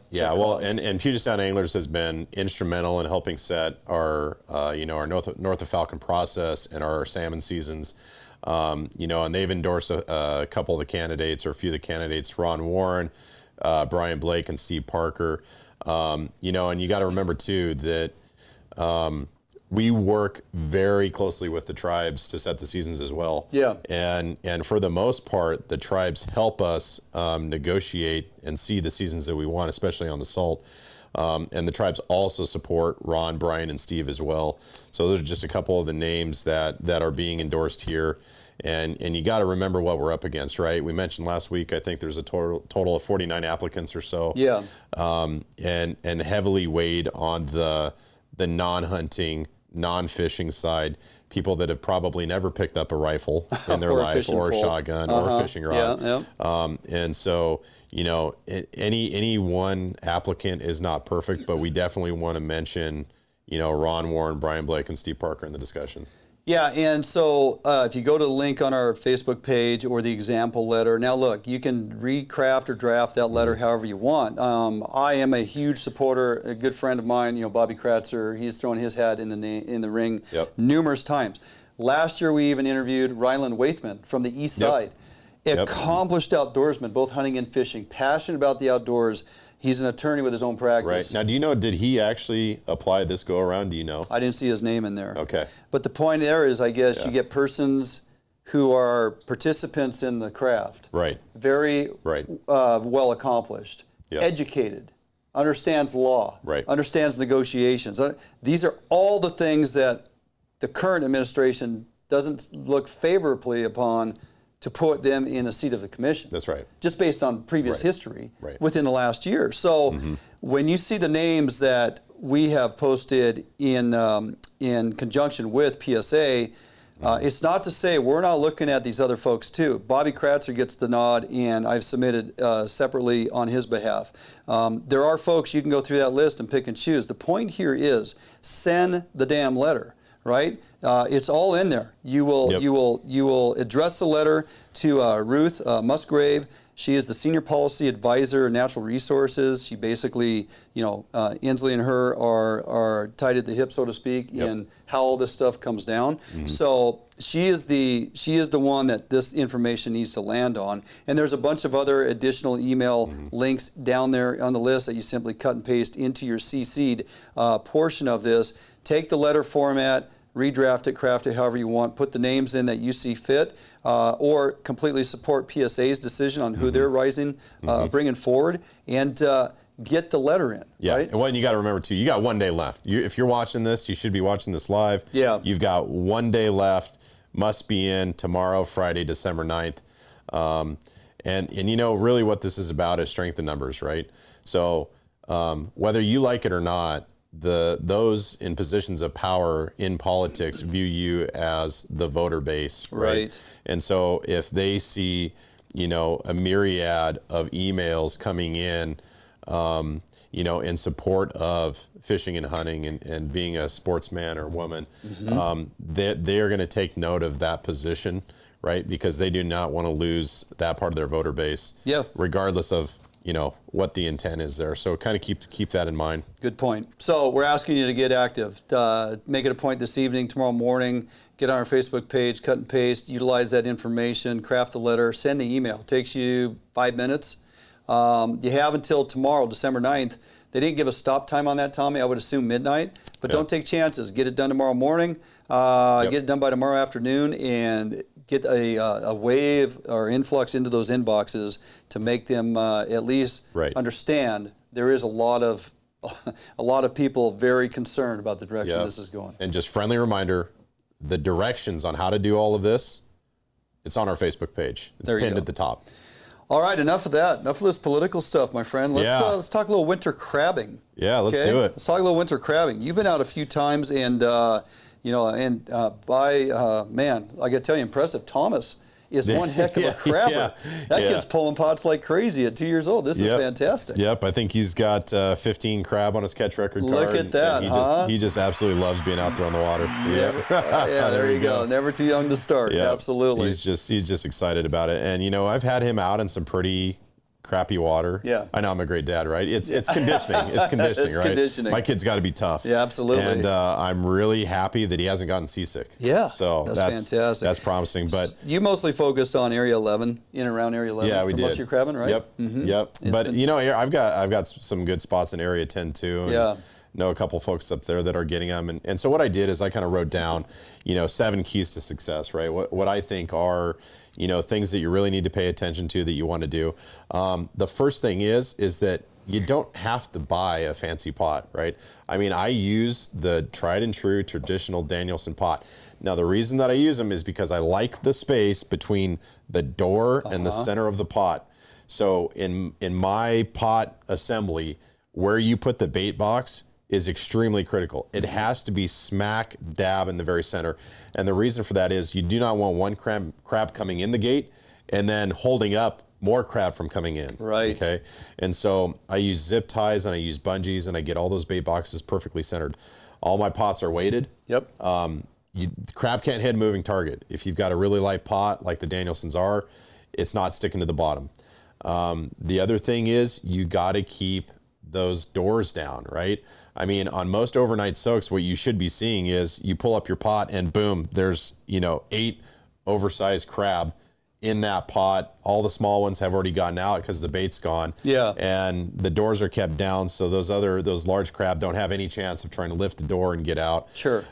Yeah, well, and Puget Sound Anglers has been instrumental in helping set our North of Falcon process and our salmon seasons. And they've endorsed a couple of the candidates or a few of the candidates, Ron Warren, Brian Blake, and Steve Parker. And you got to remember too that we work very closely with the tribes to set the seasons as well. Yeah. And for the most part, the tribes help us negotiate and see the seasons that we want, especially on the salt. And the tribes also support Ron, Brian, and Steve as well. So those are just a couple of the names that are being endorsed here. And you got to remember what we're up against, right? We mentioned last week, I think there's a total of 49 applicants or so. Yeah. And heavily weighed on the non-hunting, non-fishing side, people that have probably never picked up a rifle in their life, or a shotgun, or a fishing rod. Yeah. And so, any one applicant is not perfect, but we definitely want to mention, Ron Warren, Brian Blake, and Steve Parker in the discussion. Yeah, and so if you go to the link on our Facebook page or the example letter, now look, you can recraft or draft that letter however you want. I am a huge supporter, a good friend of mine, Bobby Kratzer, he's thrown his hat in the ring numerous times. Last year, we even interviewed Ryland Waithman from the Eastside. Accomplished outdoorsman, both hunting and fishing, passionate about the outdoors. He's an attorney with his own practice. Right. Now, do you know, did he actually apply this go around? Do you know? I didn't see his name in there. Okay. But the point there is, I guess, you get persons who are participants in the craft. Right. Very well accomplished, educated, understands law, understands negotiations. These are all the things that the current administration doesn't look favorably upon to put them in the seat of the commission. That's right. Just based on previous history within the last year. So when you see the names that we have posted in conjunction with PSA, it's not to say we're not looking at these other folks too. Bobby Kratzer gets the nod, and I've submitted separately on his behalf. There are folks, you can go through that list and pick and choose. The point here is send the damn letter. Right, it's all in there. You will address the letter to Ruth Musgrave. She is the senior policy advisor, natural resources. She basically, Inslee and her are tied at the hip, so to speak, in how all this stuff comes down. So she is the one that this information needs to land on. And there's a bunch of other additional email links down there on the list that you simply cut and paste into your CC'd portion of this. Take the letter format, redraft it, craft it however you want, put the names in that you see fit, or completely support PSA's decision on who they're bringing forward, and get the letter in. Yeah, right? and what you got to remember too, you got 1 day left. If you're watching this, you should be watching this live. Yeah. You've got 1 day left, must be in tomorrow, Friday, December 9th. And really what this is about is strength in numbers, right? So whether you like it or not, those in positions of power in politics view you as the voter base, right? And so if they see, a myriad of emails coming in, in support of fishing and hunting and being a sportsman or woman, they are going to take note of that position, right? Because they do not want to lose that part of their voter base, regardless of what the intent is there. So kind of keep that in mind. Good point. So we're asking you to get active. Make it a point this evening, tomorrow morning, get on our Facebook page, cut and paste, utilize that information, craft the letter, send the email. It takes you 5 minutes. You have until tomorrow, December 9th. They didn't give a stop time on that, Tommy. I would assume midnight. But don't take chances. Get it done tomorrow morning. Get it done by tomorrow afternoon, and get a wave or influx into those inboxes to make them at least understand there is a lot of people very concerned about the direction this is going. And just friendly reminder, the directions on how to do all of this, it's on our Facebook page. It's pinned at the top. All right, enough of that. Enough of this political stuff, my friend. Let's talk a little winter crabbing. Yeah, let's do it. Let's talk a little winter crabbing. You've been out a few times, and man, I got to tell you, impressive. Thomas is one heck of a crabber. That kid's pulling pots like crazy at 2 years old. This is fantastic. Yep, I think he's got 15 crab on his catch record card. Look at that, he just absolutely loves being out there on the water. There you go. Never too young to start. Yep. Absolutely. He's just excited about it. And I've had him out in some pretty crappy water. Yeah. I know I'm a great dad, right? It's conditioning. It's conditioning, it's right? Conditioning. My kid's got to be tough. Yeah, absolutely. And I'm really happy that he hasn't gotten seasick. Yeah. So that's fantastic. That's promising. But you mostly focused on Area 11, in and around Area 11. Yeah, we did. Most of your crabbing, right? Yep. Yep. But here I've got some good spots in Area 10 too. And know a couple folks up there that are getting them. And so what I did is I kind of wrote down, 7 keys to success, right? What I think are, things that you really need to pay attention to that you want to do. The first thing is that you don't have to buy a fancy pot, right? I mean, I use the tried and true traditional Danielson pot. Now, the reason that I use them is because I like the space between the door and the center of the pot. So in my pot assembly, where you put the bait box is extremely critical. It has to be smack dab in the very center. And the reason for that is you do not want one crab coming in the gate and then holding up more crab from coming in. Right. Okay. And so I use zip ties and I use bungees and I get all those bait boxes perfectly centered. All my pots are weighted. Yep. The crab can't hit a moving target. If you've got a really light pot like the Danielsons are, it's not sticking to the bottom. The other thing is you got to keep those doors down, right? I mean, on most overnight soaks, what you should be seeing is you pull up your pot and boom, there's, 8 oversized crab in that pot. All the small ones have already gotten out because the bait's gone. Yeah. And the doors are kept down, so those large crab don't have any chance of trying to lift the door and get out. Sure.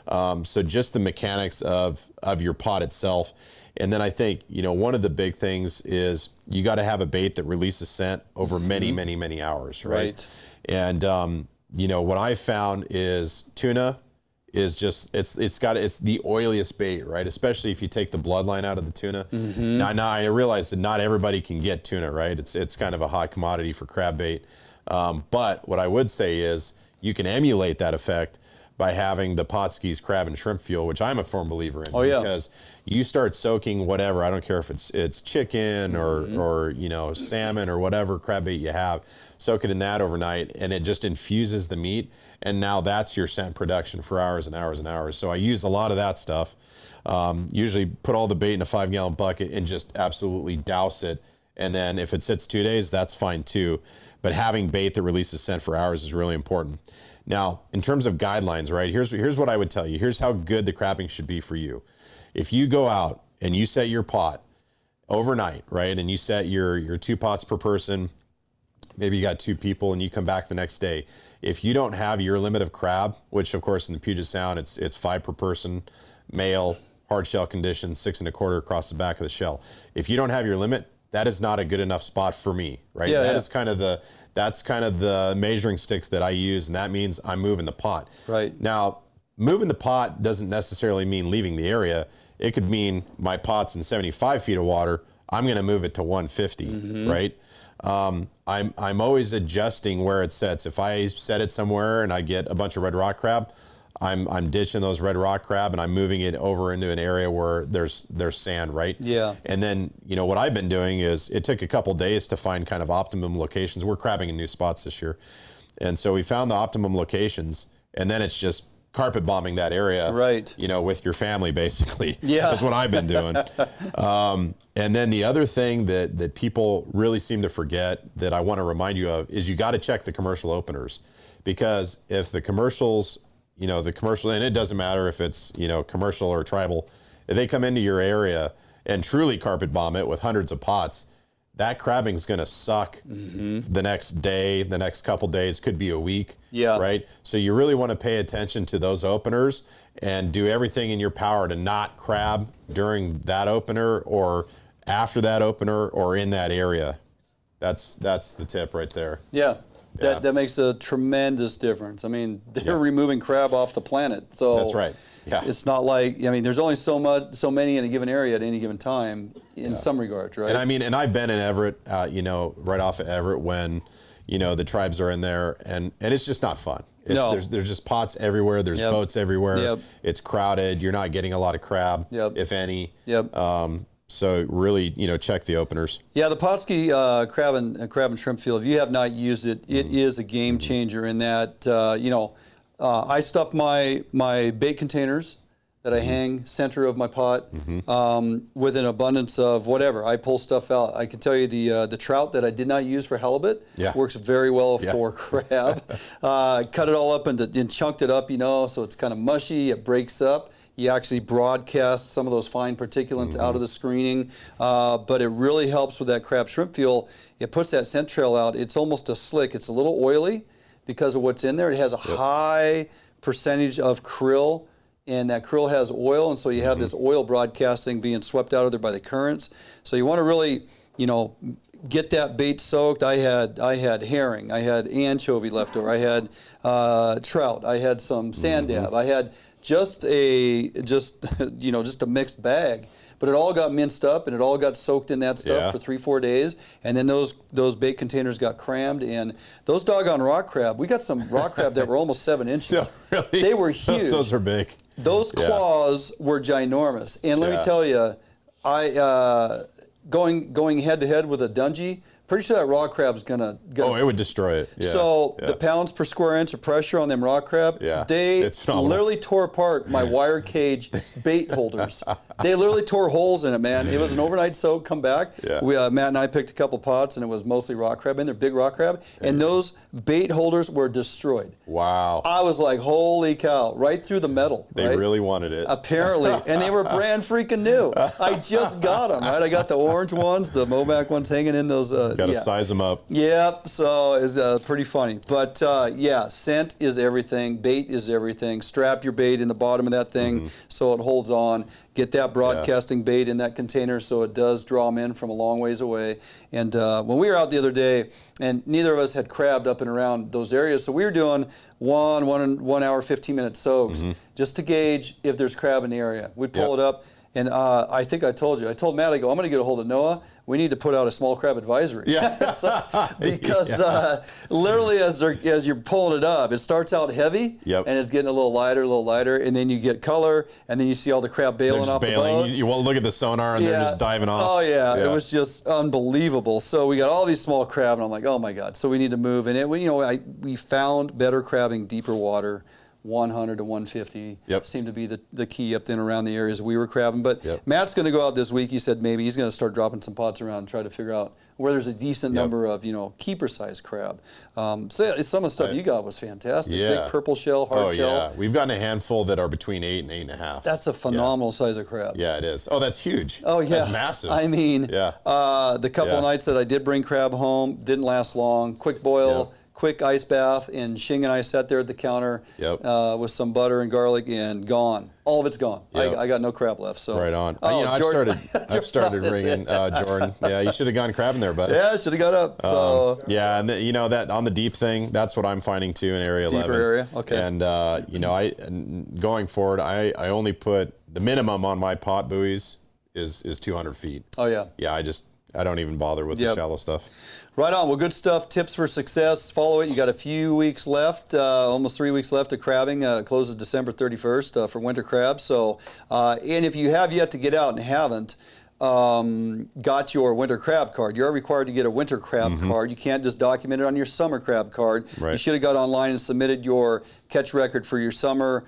So just the mechanics of your pot itself. And then I think, one of the big things is you got to have a bait that releases scent over many, many, many hours, right? And, what I found is tuna is just, it's the oiliest bait, right? Especially if you take the bloodline out of the tuna. Now I realize that not everybody can get tuna, right? It's kind of a hot commodity for crab bait. But what I would say is you can emulate that effect by having the Potskie's crab and shrimp fuel, which I'm a firm believer in. Oh, yeah. Because you start soaking whatever, I don't care if it's chicken or salmon or whatever crab bait you have, soak it in that overnight, and it just infuses the meat, and now that's your scent production for hours and hours and hours. So I use a lot of that stuff. Usually put all the bait in a 5-gallon bucket and just absolutely douse it, and then if it sits 2 days, that's fine too. But having bait that releases scent for hours is really important. Now, in terms of guidelines, right, here's what I would tell you. Here's how good the crabbing should be for you. If you go out and you set your pot overnight, right, and you set your 2 pots per person, maybe you got 2 people and you come back the next day. If you don't have your limit of crab, which of course in the Puget Sound, it's 5 per person, male, hard shell condition, 6 1/4 across the back of the shell. If you don't have your limit, that is not a good enough spot for me, right? That's kind of the measuring sticks that I use, and that means I'm moving the pot. Right. Now, moving the pot doesn't necessarily mean leaving the area. It could mean my pot's in 75 feet of water, I'm going to move it to 150, right? I'm always adjusting where it sets. If I set it somewhere and I get a bunch of red rock crab, I'm ditching those red rock crab and I'm moving it over into an area where there's sand, right? Yeah. And then, what I've been doing is it took a couple days to find kind of optimum locations. We're crabbing in new spots this year. And so we found the optimum locations, and then it's just carpet bombing that area, right? With your family, basically. Yeah. That's what I've been doing. And then the other thing that people really seem to forget that I want to remind you of is you got to check the commercial openers, because if the commercials, and it doesn't matter if it's, commercial or tribal, if they come into your area and truly carpet bomb it with hundreds of pots, that crabbing's going to suck the next day, the next couple days, could be a week. Yeah. Right. So you really want to pay attention to those openers and do everything in your power to not crab during that opener or after that opener or in that area. That's the tip right there. Yeah. That makes a tremendous difference. I mean, they're removing crab off the planet. So that's right. Yeah. It's not like, there's only so many in a given area at any given time in some regards, right? And I've been in Everett, right off of Everett when, the tribes are in there, and it's just not fun. There's just pots everywhere. There's boats everywhere. Yep. It's crowded. You're not getting a lot of crab, if any. Yep. So really, check the openers. Yeah, the Potsky crab and shrimp field, if you have not used it, it is a game changer in that, I stuff my bait containers that I hang center of my pot with an abundance of whatever. I pull stuff out. I can tell you the trout that I did not use for halibut works very well for crab. Cut it all up and chunked it up, so it's kind of mushy. It breaks up. You actually broadcast some of those fine particulates out of the screening, but it really helps with that crab shrimp fuel. It puts that scent trail out. It's almost a slick. It's a little oily because of what's in there. It has a high percentage of krill, and that krill has oil, and so you have this oil broadcasting being swept out of there by the currents. So you want to really, get that bait soaked. I had herring, I had anchovy left over, I had trout, I had some sand dab, I had just a mixed bag, but it all got minced up and it all got soaked in that stuff for 3-4 days, and then those bait containers got crammed. And those doggone rock crab, we got some rock crab that were almost 7 inches. No, really? They were huge. Those are big. Those claws were ginormous. And let me tell you, I going head to head with a dungy pretty sure that rock crab's gonna Oh, it would destroy it. Yeah. So the pounds per square inch of pressure on them rock crab, they literally tore apart my wire cage bait holders. They literally tore holes in it, man. It was an overnight soak, come back. We, Matt and I picked a couple pots, and it was mostly rock crab in there, big rock crab, and those bait holders were destroyed. Wow. I was like, holy cow, right through the metal. They really wanted it. Apparently, and they were brand freaking new. I just got them, right? I got the orange ones, the Momac ones hanging in those. Got to size them up. Yep, so it's pretty funny. But yeah, scent is everything. Bait is everything. Strap your bait in the bottom of that thing so it holds on. Get that broadcasting bait in that container so it does draw them in from a long ways away. And when we were out the other day, and neither of us had crabbed up and around those areas, so we were doing 1 hour, 15-minute soaks just to gauge if there's crab in the area. We'd pull it up. And I think I told Matt, I go, I'm going to get a hold of Noah. We need to put out a small crab advisory. Because literally as you're pulling it up, it starts out heavy, and it's getting a little lighter, and then you get color, and then you see all the crab bailing off the boat. You want to look at the sonar, and they're just diving off. Oh, yeah. It was just unbelievable. So we got all these small crab, and I'm like, oh, my God. So we need to move. And we found better crabbing deeper water. 100 to 150 seemed to be the key up then around the areas we were crabbing. But Matt's going to go out this week. He said maybe he's going to start dropping some pots around and try to figure out where there's a decent number of keeper-sized crab. So some of the stuff you got was fantastic. Big purple shell, hard shell. Yeah, we've gotten a handful that are between 8 and 8.5. That's a phenomenal size of crab. Yeah, it is. Oh, that's huge. Oh, yeah. That's massive. I mean, the couple of nights that I did bring crab home didn't last long. Quick boil. Quick ice bath, and Shing and I sat there at the counter with some butter and garlic, and gone. All of it's gone. I got no crab left. So right on. Oh, I've started ringing Jordan. Yeah, you should have gone crabbing there, bud. Yeah, I should have got up. So yeah, and that on the deep thing, that's what I'm finding too in area 11. Deeper area, okay. And going forward, I only put the minimum on my pot buoys is 200 feet. Oh yeah. Yeah, I don't even bother with the shallow stuff. Right on. Well, good stuff. Tips for success. Follow it. You got a few weeks left, almost 3 weeks left of crabbing. Closes December 31st for winter crabs. So, and if you have yet to get out and haven't got your winter crab card, you're required to get a winter crab card. You can't just document it on your summer crab card. You should have got online and submitted your catch record for your summer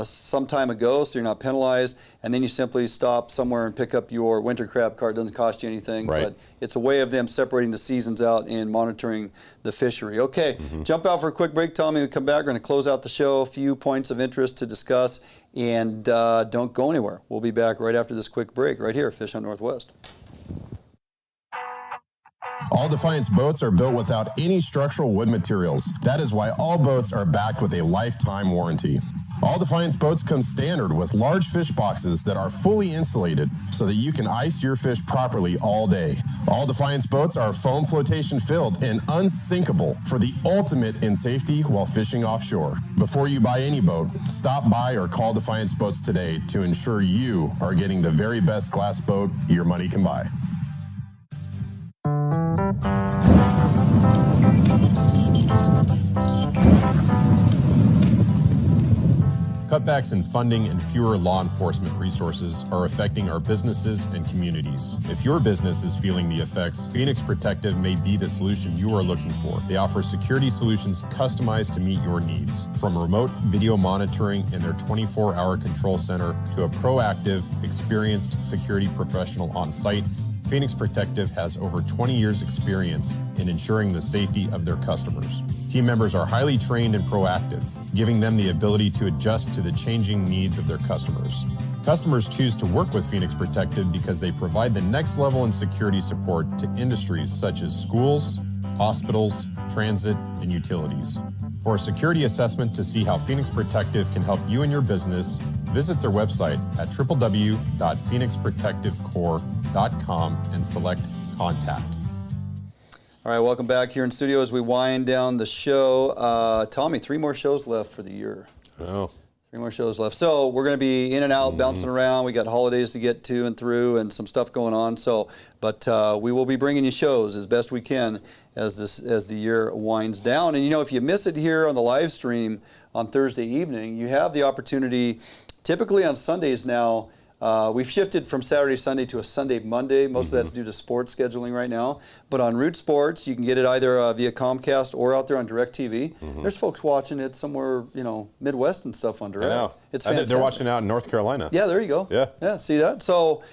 some time ago, so you're not penalized. And then you simply stop somewhere and pick up your winter crab card. It doesn't cost you anything, but it's a way of them separating the seasons out and monitoring the fishery. Okay, jump out for a quick break. Tommy, we come back. We're going to close out the show. A few points of interest to discuss, and don't go anywhere. We'll be back right after this quick break right here at Fish Hunt Northwest. All Defiance boats are built without any structural wood materials. That is why all boats are backed with a lifetime warranty. All Defiance boats come standard with large fish boxes that are fully insulated so that you can ice your fish properly all day. All Defiance boats are foam flotation filled and unsinkable for the ultimate in safety while fishing offshore. Before you buy any boat, stop by or call Defiance Boats today to ensure you are getting the very best glass boat your money can buy. Cutbacks in funding and fewer law enforcement resources are affecting our businesses and communities. If your business is feeling the effects, Phoenix Protective may be the solution you are looking for. They offer security solutions customized to meet your needs. From remote video monitoring in their 24-hour control center to a proactive, experienced security professional on site, Phoenix Protective has over 20 years experience in ensuring the safety of their customers. Team members are highly trained and proactive, giving them the ability to adjust to the changing needs of their customers. Customers choose to work with Phoenix Protective because they provide the next level in security support to industries such as schools, hospitals, transit, and utilities. For a security assessment to see how Phoenix Protective can help you and your business, visit their website at www.phoenixprotectivecorps.com and select Contact. All right, welcome back here in studio as we wind down the show. Tommy, 3 more shows left for the year. Oh. 3 more shows left. So we're going to be in and out, bouncing around. We got holidays to get to and through and some stuff going on. So, but we will be bringing you shows as best we can as the year winds down. And if you miss it here on the live stream on Thursday evening, you have the opportunity, typically on Sundays now, We've shifted from Saturday, Sunday to a Sunday, Monday. Most of that's due to sports scheduling right now. But on Root Sports, you can get it either via Comcast or out there on DirecTV. There's folks watching it somewhere, Midwest and stuff on Direct. I know. It's fantastic. They're watching it out in North Carolina. Yeah, there you go. Yeah, see that? So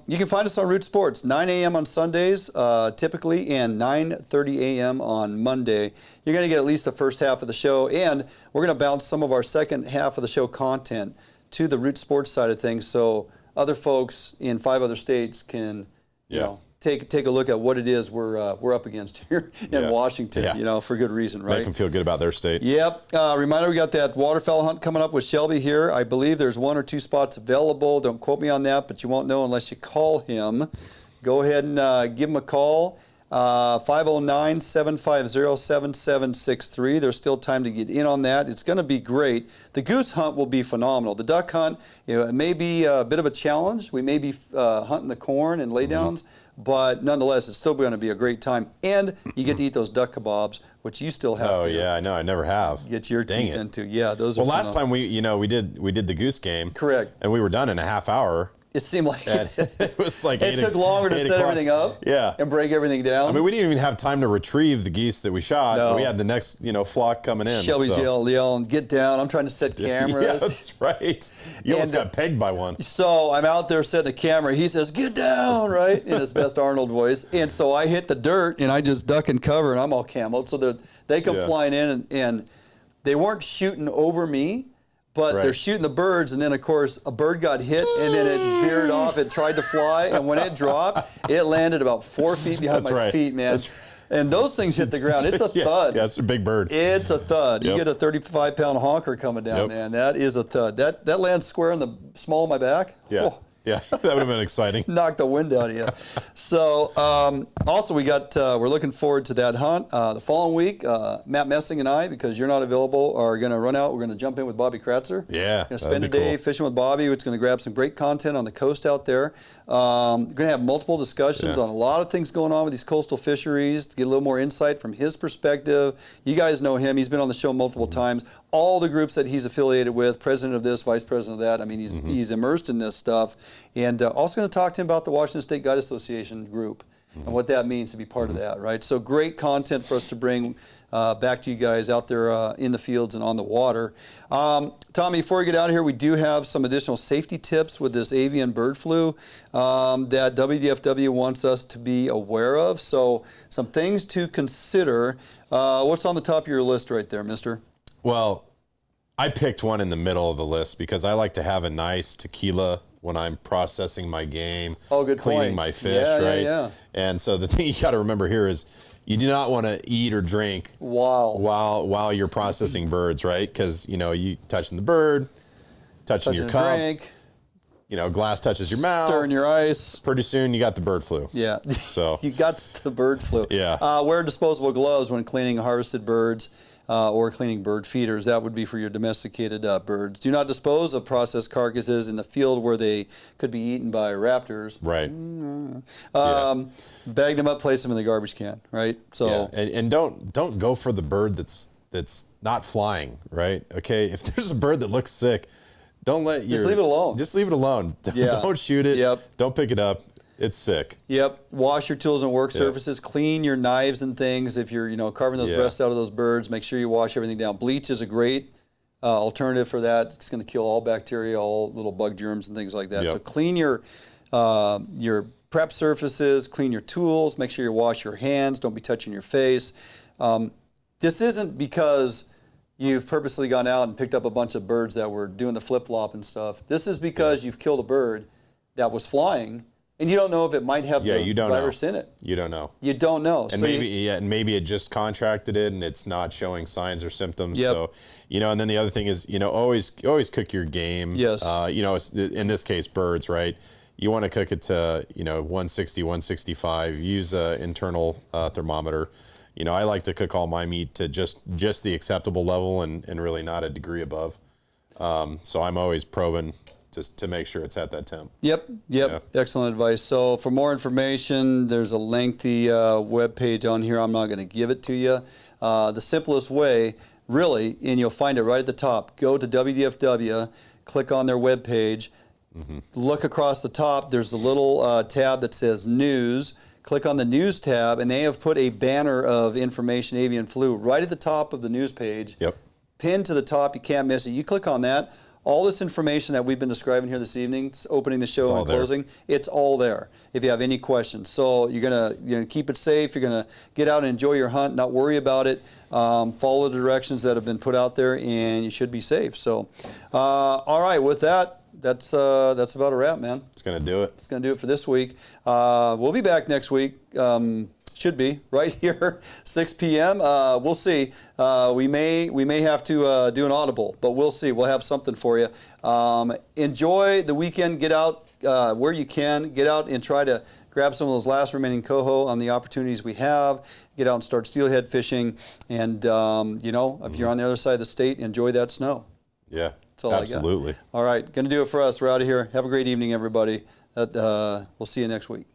you can find us on Root Sports, 9 a.m. on Sundays, typically, and 9:30 a.m. on Monday. You're going to get at least the first half of the show, and we're going to bounce some of our second half of the show content to the Root Sports side of things, so other folks in 5 other states can, take a look at what it is we're up against here in Washington, for good reason, right? Make them feel good about their state. Yep. Reminder, we got that waterfowl hunt coming up with Shelby here. I believe there's 1 or 2 spots available. Don't quote me on that, but you won't know unless you call him. Go ahead and give him a call. 509-750-7763. There's still time to get in on that. It's going to be great. The goose hunt will be phenomenal. The duck hunt, it may be a bit of a challenge. We may be hunting the corn and laydowns, but nonetheless, it's still going to be a great time. And you get to eat those duck kebabs, which you still have to. Oh yeah, I know. I never have. Get your teeth into. Yeah, those are. Well, last time we did the goose game. Correct. And we were done in a half hour. It seemed like it was like it took longer to set everything up and break everything down. I mean, we didn't even have time to retrieve the geese that we shot. No. We had the next, flock coming in. Shelby's yelling, get down. I'm trying to set cameras. Yeah, that's right. You almost got pegged by one. So I'm out there setting a camera. He says, get down, right, in his best Arnold voice. And so I hit the dirt, and I just duck and cover, and I'm all camoed. So they come flying in, and they weren't shooting over me. But they're shooting the birds, and then, of course, a bird got hit, and then it veered off. It tried to fly, and when it dropped, it landed about 4 feet behind my feet, man. And those things hit the ground. It's a thud. Yeah, it's a big bird. It's a thud. You get a 35-pound honker coming down, man. That is a thud. That lands square in the small of my back. Yeah. Oh. Yeah, that would have been exciting. Knocked the wind out of you. So, also we're looking forward to that hunt. The following week, Matt Messing and I, because you're not available, are going to run out. We're going to jump in with Bobby Kratzer. Yeah, going to spend a day fishing with Bobby. It's going to grab some great content on the coast out there. Going to have multiple discussions on a lot of things going on with these coastal fisheries to get a little more insight from his perspective. You guys know him. He's been on the show multiple times. All the groups that he's affiliated with, president of this, vice president of that. I mean, he's immersed in this stuff. And also going to talk to him about the Washington State Guide Association group and what that means to be part of that, right? So great content for us to bring back to you guys out there in the fields and on the water. Tommy, before we get out of here, we do have some additional safety tips with this avian bird flu that WDFW wants us to be aware of. So some things to consider. What's on the top of your list right there, mister? Well, I picked one in the middle of the list because I like to have a nice tequila when I'm processing my game, cleaning my fish, right? Yeah. And so the thing you got to remember here is you do not want to eat or drink while you're processing birds, right? Because you touching the bird, touching your cup, drink. Glass touches your mouth, stirring your ice. Pretty soon you got the bird flu. Yeah. So you got the bird flu. Yeah. Wear disposable gloves when cleaning harvested birds. Or cleaning bird feeders. That would be for your domesticated birds. Do not dispose of processed carcasses in the field where they could be eaten by raptors. Right. Bag them up, place them in the garbage can, right? So and don't go for the bird that's not flying, right? Okay, if there's a bird that looks sick, just leave it alone. Just leave it alone. Don't shoot it. Don't pick it up. It's sick. Yep. Wash your tools and work surfaces. Clean your knives and things. If you're, carving those breasts out of those birds, make sure you wash everything down. Bleach is a great alternative for that. It's going to kill all bacteria, all little bug germs and things like that. Yep. So clean your prep surfaces. Clean your tools. Make sure you wash your hands. Don't be touching your face. This isn't because you've purposely gone out and picked up a bunch of birds that were doing the flip-flop and stuff. This is because you've killed a bird that was flying. And you don't know if it might have the virus in it. You don't know. You don't know. And so maybe it just contracted it and it's not showing signs or symptoms. Yep. So, and then the other thing is, always cook your game. Yes. In this case, birds, right? You want to cook it to, 160, 165. Use an internal thermometer. I like to cook all my meat to just the acceptable level and really not a degree above. So I'm always probing just to make sure it's at that temp. Yep. Yeah. Excellent advice. So for more information, there's a lengthy web page on here. I'm not going to give it to you. The simplest way, really, and you'll find it right at the top, go to WDFW, click on their web page, look across the top. There's a little tab that says News. Click on the News tab, and they have put a banner of information avian flu right at the top of the news page. Yep. Pinned to the top. You can't miss it. You click on that. All this information that we've been describing here this evening, opening the show and closing, it's all there if you have any questions. So you're gonna keep it safe. You're gonna get out and enjoy your hunt, not worry about it. Follow the directions that have been put out there, and you should be safe. So, all right, with that, that's about a wrap, man. It's gonna do it. It's gonna do it for this week. We'll be back next week. Should be right here, 6 p.m. We'll see. We may have to do an audible, but we'll see. We'll have something for you. Enjoy the weekend. Get out where you can. Get out and try to grab some of those last remaining coho on the opportunities we have. Get out and start steelhead fishing. And if you're on the other side of the state, enjoy that snow. Yeah, that's all absolutely. I got. All right, gonna do it for us. We're out of here. Have a great evening, everybody. We'll see you next week.